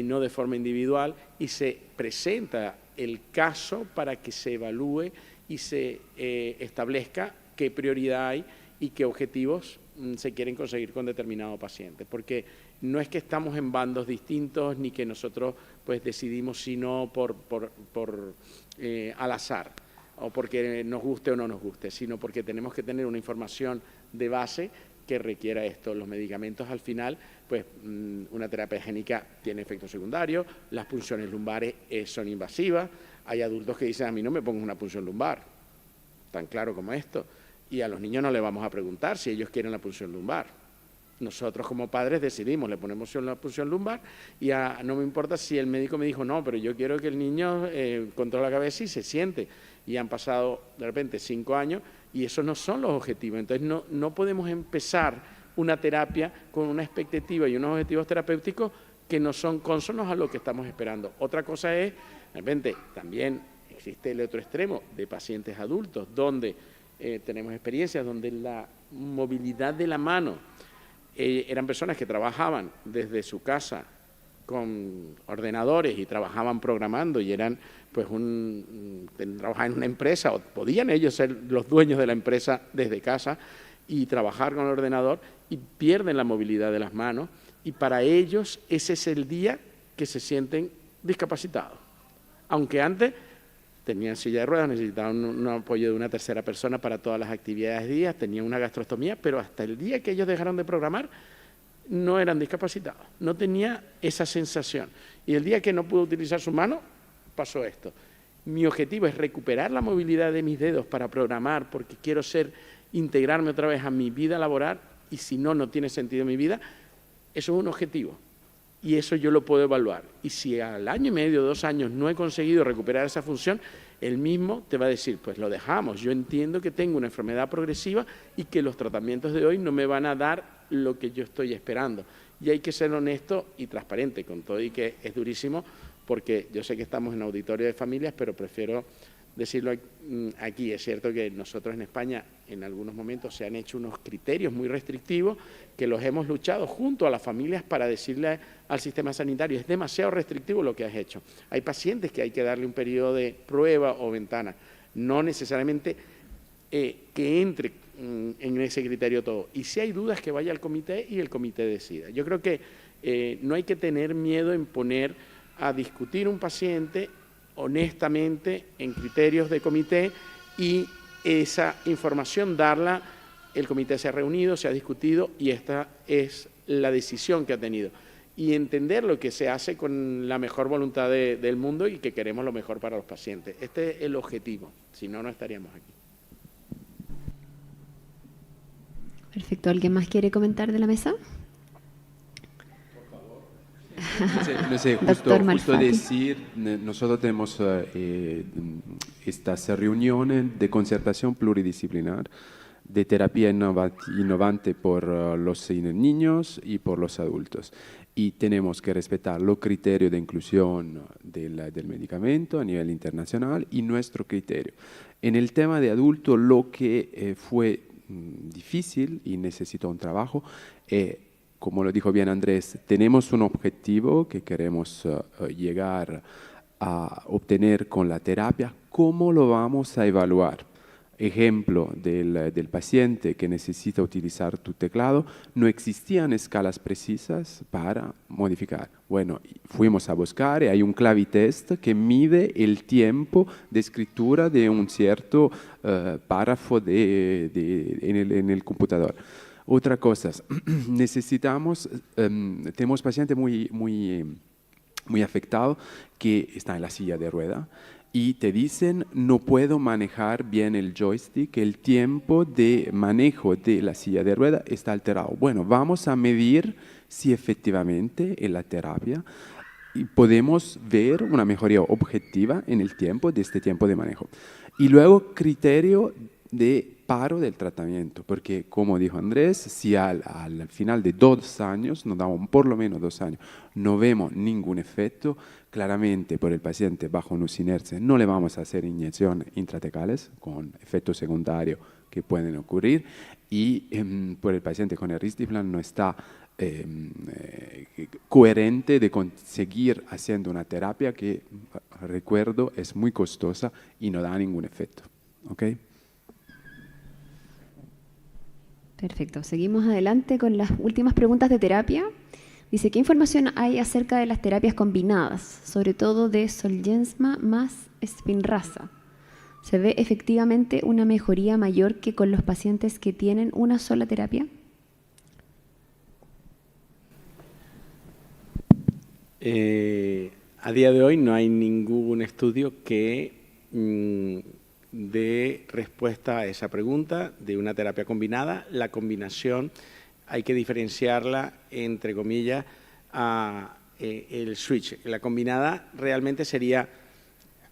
no de forma individual, y se presenta el caso para que se evalúe y se establezca qué prioridad hay y qué objetivos se quieren conseguir con determinado paciente. Porque no es que estamos en bandos distintos, ni que nosotros pues decidimos sino por al azar, o porque nos guste o no nos guste, sino porque tenemos que tener una información de base que requiera esto. Los medicamentos al final, pues una terapia génica tiene efectos secundarios, las punciones lumbares son invasivas, hay adultos que dicen a mí no me pongo una punción lumbar, tan claro como esto, y a los niños no le vamos a preguntar si ellos quieren la punción lumbar. Nosotros como padres decidimos, le ponemos la punción lumbar, y no me importa si el médico me dijo no, pero yo quiero que el niño controle la cabeza y se siente, y han pasado de repente 5 años y esos no son los objetivos. Entonces no podemos empezar una terapia con una expectativa y unos objetivos terapéuticos que no son cónsonos a lo que estamos esperando. Otra cosa es, de repente, también existe el otro extremo de pacientes adultos, donde tenemos experiencias donde la movilidad de la mano, eran personas que trabajaban desde su casa con ordenadores y trabajaban programando, y eran pues trabajaban en una empresa, o podían ellos ser los dueños de la empresa desde casa y trabajar con el ordenador, y pierden la movilidad de las manos, y para ellos ese es el día que se sienten discapacitados. Aunque antes tenían silla de ruedas, necesitaban un apoyo de una tercera persona para todas las actividades diarias, tenían una gastrostomía, pero hasta el día que ellos dejaron de programar, no eran discapacitados, no tenía esa sensación. Y el día que no pudo utilizar su mano, pasó esto. Mi objetivo es recuperar la movilidad de mis dedos para programar, porque quiero integrarme otra vez a mi vida laboral, y si no, no tiene sentido mi vida. Eso es un objetivo, y eso yo lo puedo evaluar. Y si al año y medio, 2 años, no he conseguido recuperar esa función, él mismo te va a decir, pues lo dejamos. Yo entiendo que tengo una enfermedad progresiva y que los tratamientos de hoy no me van a dar lo que yo estoy esperando. Y hay que ser honesto y transparente con todo, y que es durísimo, porque yo sé que estamos en auditorio de familias, pero prefiero decirlo aquí. Es cierto que nosotros en España en algunos momentos se han hecho unos criterios muy restrictivos que los hemos luchado junto a las familias para decirle al sistema sanitario, es demasiado restrictivo lo que has hecho. Hay pacientes que hay que darle un periodo de prueba o ventana, no necesariamente que entre en ese criterio todo. Y si hay dudas, que vaya al comité y el comité decida. Yo creo que no hay que tener miedo en poner a discutir un paciente honestamente en criterios de comité, y esa información darla, el comité se ha reunido, se ha discutido y esta es la decisión que ha tenido. Y entender lo que se hace con la mejor voluntad del mundo y que queremos lo mejor para los pacientes. Este es el objetivo, si no, no estaríamos aquí. Perfecto. ¿Alguien más quiere comentar de la mesa? No sé, justo decir, nosotros tenemos estas reuniones de concertación pluridisciplinar de terapia innovante por los niños y por los adultos. Y tenemos que respetar los criterios de inclusión del medicamento a nivel internacional y nuestro criterio. En el tema de adultos, lo que fue difícil y necesitó un trabajo, como lo dijo bien Andrés, tenemos un objetivo que queremos llegar a obtener con la terapia. ¿Cómo lo vamos a evaluar? Ejemplo del paciente que necesita utilizar tu teclado, no existían escalas precisas para modificar. Bueno, fuimos a buscar y hay un clavitest que mide el tiempo de escritura de un cierto párrafo en el computador. Otra cosa, necesitamos, tenemos pacientes muy afectados que están en la silla de rueda y te dicen, no puedo manejar bien el joystick, el tiempo de manejo de la silla de rueda está alterado. Bueno, vamos a medir si efectivamente en la terapia podemos ver una mejoría objetiva en el tiempo de este tiempo de manejo. Y luego, criterio de paro del tratamiento, porque como dijo Andrés, si al final de 2 años, nos damos por lo menos 2 años, no vemos ningún efecto, claramente por el paciente bajo nusinersia no le vamos a hacer inyecciones intratecales con efectos secundarios que pueden ocurrir, y por el paciente con el risdiplam no está coherente de conseguir haciendo una terapia que, recuerdo, es muy costosa y no da ningún efecto. ¿Ok? Perfecto. Seguimos adelante con las últimas preguntas de terapia. Dice, ¿qué información hay acerca de las terapias combinadas, sobre todo de Zolgensma más Spinraza? ¿Se ve efectivamente una mejoría mayor que con los pacientes que tienen una sola terapia? A día de hoy no hay ningún estudio que dé respuesta a esa pregunta de una terapia combinada. La combinación hay que diferenciarla, entre comillas, a el switch. La combinada realmente sería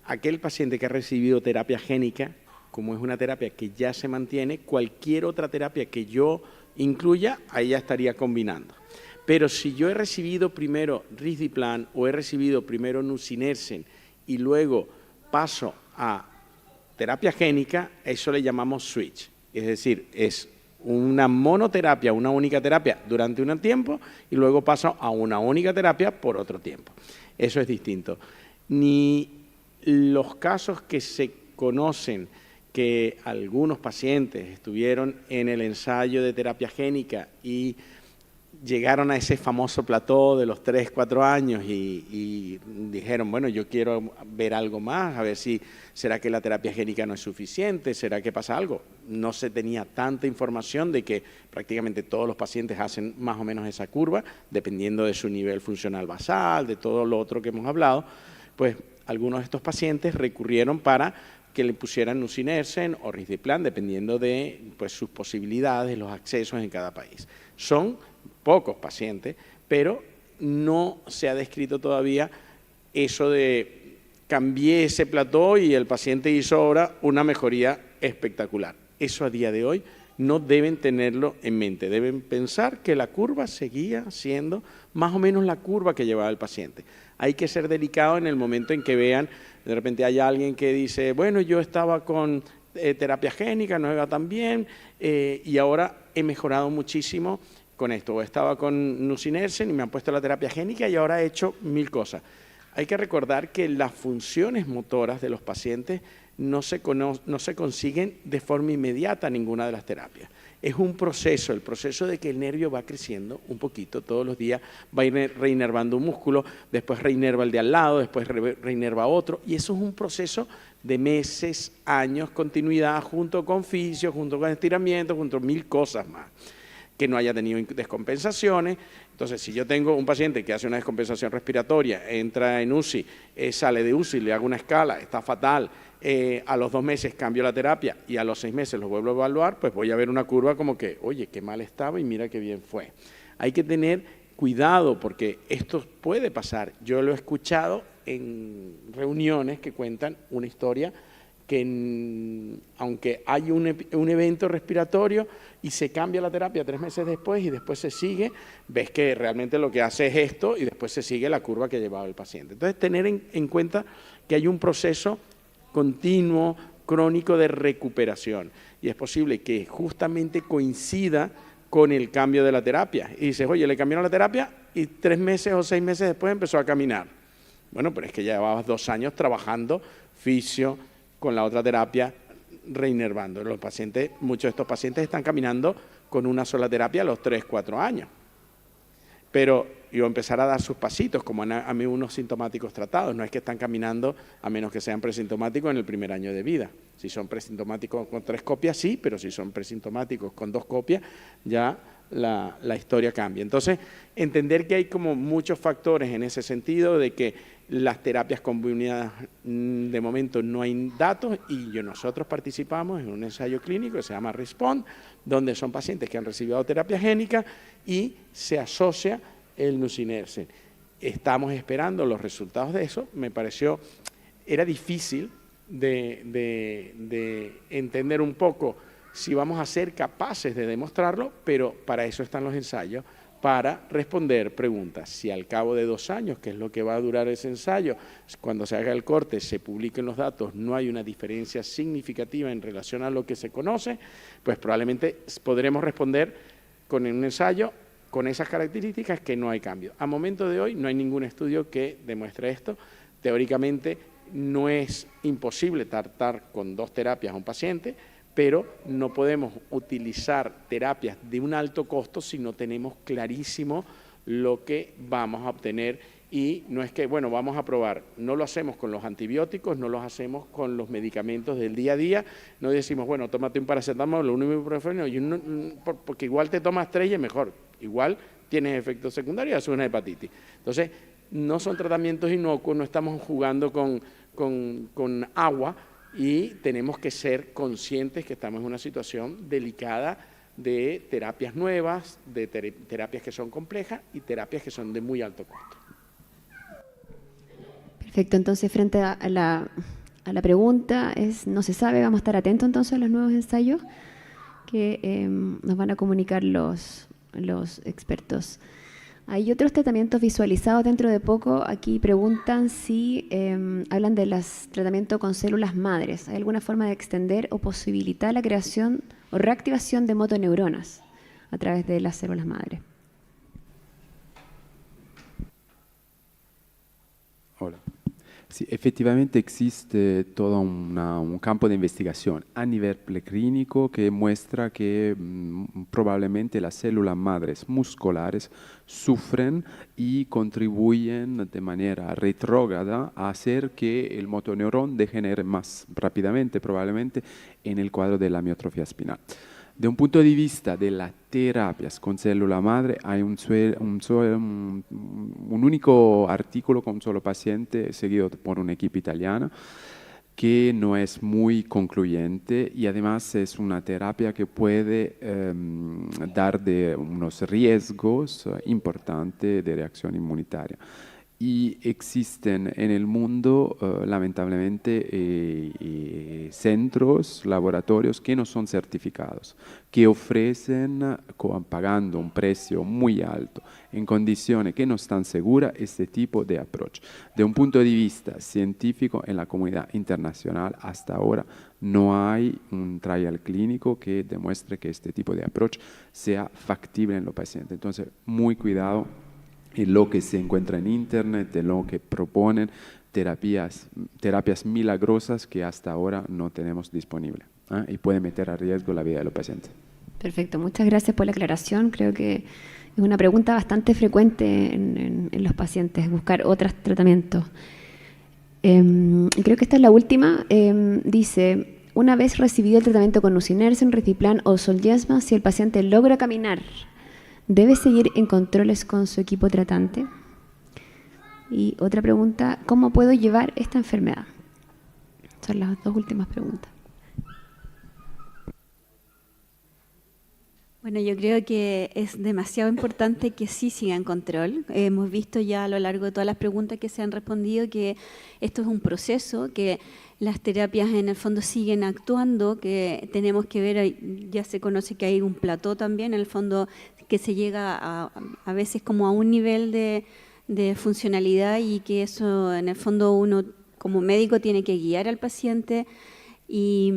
aquel paciente que ha recibido terapia génica, como es una terapia que ya se mantiene, cualquier otra terapia que yo incluya, ahí ya estaría combinando. Pero si yo he recibido primero risdiplam o he recibido primero nusinersen y luego paso a terapia génica, eso le llamamos switch. Es decir, es una monoterapia, una única terapia durante un tiempo y luego paso a una única terapia por otro tiempo. Eso es distinto. Ni los casos que se conocen que algunos pacientes estuvieron en el ensayo de terapia génica y llegaron a ese famoso plató de los 3, 4 años y dijeron, bueno, yo quiero ver algo más, a ver si será que la terapia génica no es suficiente, será que pasa algo. No se tenía tanta información de que prácticamente todos los pacientes hacen más o menos esa curva, dependiendo de su nivel funcional basal, de todo lo otro que hemos hablado. Pues algunos de estos pacientes recurrieron para que le pusieran nusinersen o risdiplam, dependiendo de pues, sus posibilidades, los accesos en cada país. Son pocos pacientes, pero no se ha descrito todavía eso de cambié ese plató y el paciente hizo ahora una mejoría espectacular. Eso a día de hoy no deben tenerlo en mente, deben pensar que la curva seguía siendo más o menos la curva que llevaba el paciente. Hay que ser delicado en el momento en que vean, de repente hay alguien que dice, bueno, yo estaba con terapia génica, no iba tan bien y ahora he mejorado muchísimo con esto, o estaba con nusinersen y me han puesto la terapia génica y ahora he hecho 1000 cosas. Hay que recordar que las funciones motoras de los pacientes no se consiguen de forma inmediata ninguna de las terapias. Es un proceso, el proceso de que el nervio va creciendo un poquito todos los días, va a ir reinervando un músculo, después reinerva el de al lado, después reinerva otro, y eso es un proceso de meses, años, continuidad, junto con fisio, junto con estiramiento, junto a 1000 cosas más. Que no haya tenido descompensaciones. Entonces, si yo tengo un paciente que hace una descompensación respiratoria, entra en UCI, sale de UCI, le hago una escala, está fatal, a los 2 meses cambio la terapia y a los 6 meses lo vuelvo a evaluar, pues voy a ver una curva como que, oye, qué mal estaba y mira qué bien fue. Hay que tener cuidado porque esto puede pasar. Yo lo he escuchado en reuniones que cuentan una historia que aunque hay un evento respiratorio y se cambia la terapia 3 meses después y después se sigue, ves que realmente lo que hace es esto y después se sigue la curva que llevaba el paciente. Entonces, tener en cuenta que hay un proceso continuo, crónico de recuperación y es posible que justamente coincida con el cambio de la terapia. Y dices, oye, le cambiaron la terapia y 3 meses o 6 meses después empezó a caminar. Bueno, pero es que ya llevabas 2 años trabajando fisio, con la otra terapia reinervando. Los pacientes, muchos de estos pacientes están caminando con una sola terapia a los 3, 4 años. Pero yo empezar a dar sus pasitos, como a mí unos sintomáticos tratados, no es que están caminando a menos que sean presintomáticos en el primer año de vida. Si son presintomáticos con 3 copias, sí, pero si son presintomáticos con 2 copias, ya la historia cambia. Entonces, entender que hay como muchos factores en ese sentido de que las terapias combinadas de momento no hay datos y nosotros participamos en un ensayo clínico que se llama RESPOND, donde son pacientes que han recibido terapia génica y se asocia el nusinersen. Estamos esperando los resultados de eso. Me pareció, era difícil de entender un poco si vamos a ser capaces de demostrarlo, pero para eso están los ensayos, para responder preguntas. Si al cabo de 2 años, que es lo que va a durar ese ensayo, cuando se haga el corte, se publiquen los datos, no hay una diferencia significativa en relación a lo que se conoce, pues probablemente podremos responder con un ensayo con esas características que no hay cambio. A momento de hoy no hay ningún estudio que demuestre esto. Teóricamente no es imposible tratar con 2 terapias a un paciente, pero no podemos utilizar terapias de un alto costo si no tenemos clarísimo lo que vamos a obtener y no es que, bueno, vamos a probar, no lo hacemos con los antibióticos, no lo hacemos con los medicamentos del día a día, no decimos, bueno, tómate un paracetamol o un ibuprofeno, porque igual te tomas 3 y es mejor, igual tienes efectos secundarios, es una hepatitis. Entonces, no son tratamientos inocuos, no estamos jugando con agua, y tenemos que ser conscientes que estamos en una situación delicada de terapias nuevas, de terapias que son complejas y terapias que son de muy alto costo. Perfecto, entonces frente a la pregunta no se sabe, vamos a estar atentos entonces a los nuevos ensayos que nos van a comunicar los expertos. Hay otros tratamientos visualizados dentro de poco. Aquí preguntan si hablan de los tratamientos con células madres. ¿Hay alguna forma de extender o posibilitar la creación o reactivación de motoneuronas a través de las células madres? Hola. Sí, efectivamente existe todo un campo de investigación a nivel preclínico que muestra que probablemente las células madres musculares sufren y contribuyen de manera retrógrada a hacer que el motoneurón degenere más rápidamente, probablemente en el cuadro de la miotrofia espinal. De un punto de vista de las terapias con célula madre, hay un único artículo con un solo paciente seguido por un equipo italiano que no es muy concluyente y además es una terapia que puede dar de unos riesgos importantes de reacción inmunitaria. Y existen en el mundo, lamentablemente, centros, laboratorios que no son certificados, que ofrecen, pagando un precio muy alto, en condiciones que no están seguras, este tipo de approach. De un punto de vista científico, en la comunidad internacional, hasta ahora, no hay un trial clínico que demuestre que este tipo de approach sea factible en los pacientes. Entonces, muy cuidado en lo que se encuentra en internet, en lo que proponen terapias milagrosas que hasta ahora no tenemos disponibles, y puede meter a riesgo la vida de los pacientes. Perfecto, muchas gracias por la aclaración. Creo que es una pregunta bastante frecuente en los pacientes, buscar otros tratamientos. Creo que esta es la última. Dice, una vez recibido el tratamiento con nusinersen, risdiplam o Zolgensma, si el paciente logra caminar, ¿debe seguir en controles con su equipo tratante? Y otra pregunta, ¿cómo puedo llevar esta enfermedad? Son las dos últimas preguntas. Bueno, yo creo que es demasiado importante que sí siga en control. Hemos visto ya a lo largo de todas las preguntas que se han respondido que esto es un proceso, que las terapias en el fondo siguen actuando, que tenemos que ver, ya se conoce que hay un plató también, en el fondo que se llega a veces como a un nivel de funcionalidad y que eso en el fondo uno como médico tiene que guiar al paciente y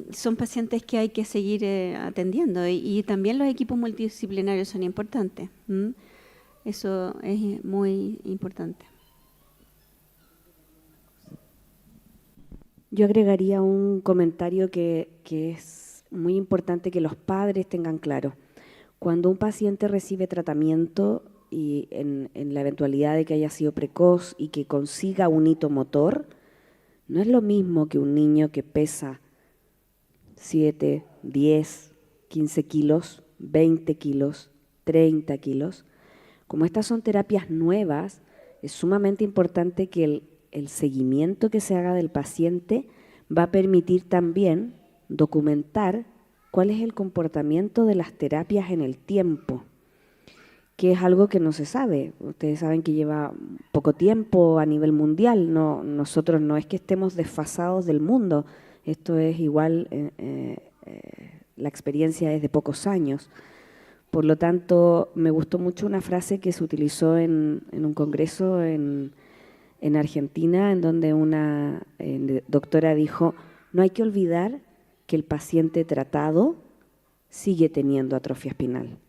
son pacientes que hay que seguir atendiendo y también los equipos multidisciplinarios son importantes. Eso es muy importante. Yo agregaría un comentario que es muy importante que los padres tengan claro. Cuando un paciente recibe tratamiento y en la eventualidad de que haya sido precoz y que consiga un hito motor, no es lo mismo que un niño que pesa 7, 10, 15 kilos, 20 kilos, 30 kilos. Como estas son terapias nuevas, es sumamente importante que el seguimiento que se haga del paciente va a permitir también documentar cuál es el comportamiento de las terapias en el tiempo, que es algo que no se sabe. Ustedes saben que lleva poco tiempo a nivel mundial. Nosotros no es que estemos desfasados del mundo, esto es igual, la experiencia es de pocos años. Por lo tanto, me gustó mucho una frase que se utilizó en un congreso en Argentina, en donde una doctora dijo, no hay que olvidar que el paciente tratado sigue teniendo atrofia espinal.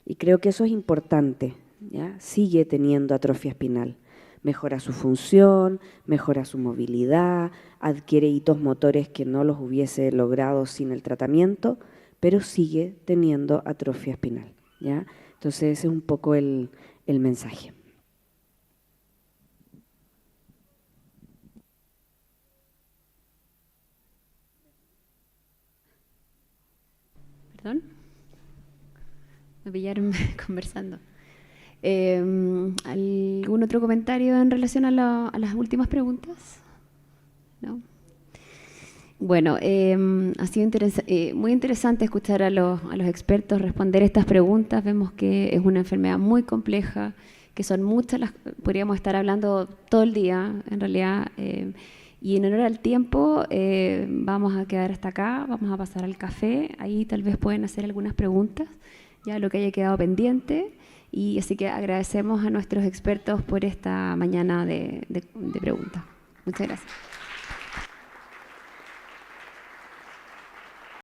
Y creo que eso es importante, ¿ya? Sigue teniendo atrofia espinal. Mejora su función, mejora su movilidad, adquiere hitos motores que no los hubiese logrado sin el tratamiento, pero sigue teniendo atrofia espinal, ¿ya? Entonces ese es un poco el mensaje. ¿Perdón? Me pillaron conversando. ¿Algún otro comentario en relación a las últimas preguntas? ¿No? Bueno, ha sido muy interesante escuchar a los expertos responder estas preguntas. Vemos que es una enfermedad muy compleja, que son muchas las podríamos estar hablando todo el día, en realidad. Y en honor al tiempo, vamos a quedar hasta acá, vamos a pasar al café. Ahí tal vez pueden hacer algunas preguntas, ya lo que haya quedado pendiente. Y así que agradecemos a nuestros expertos por esta mañana de preguntas. Muchas gracias.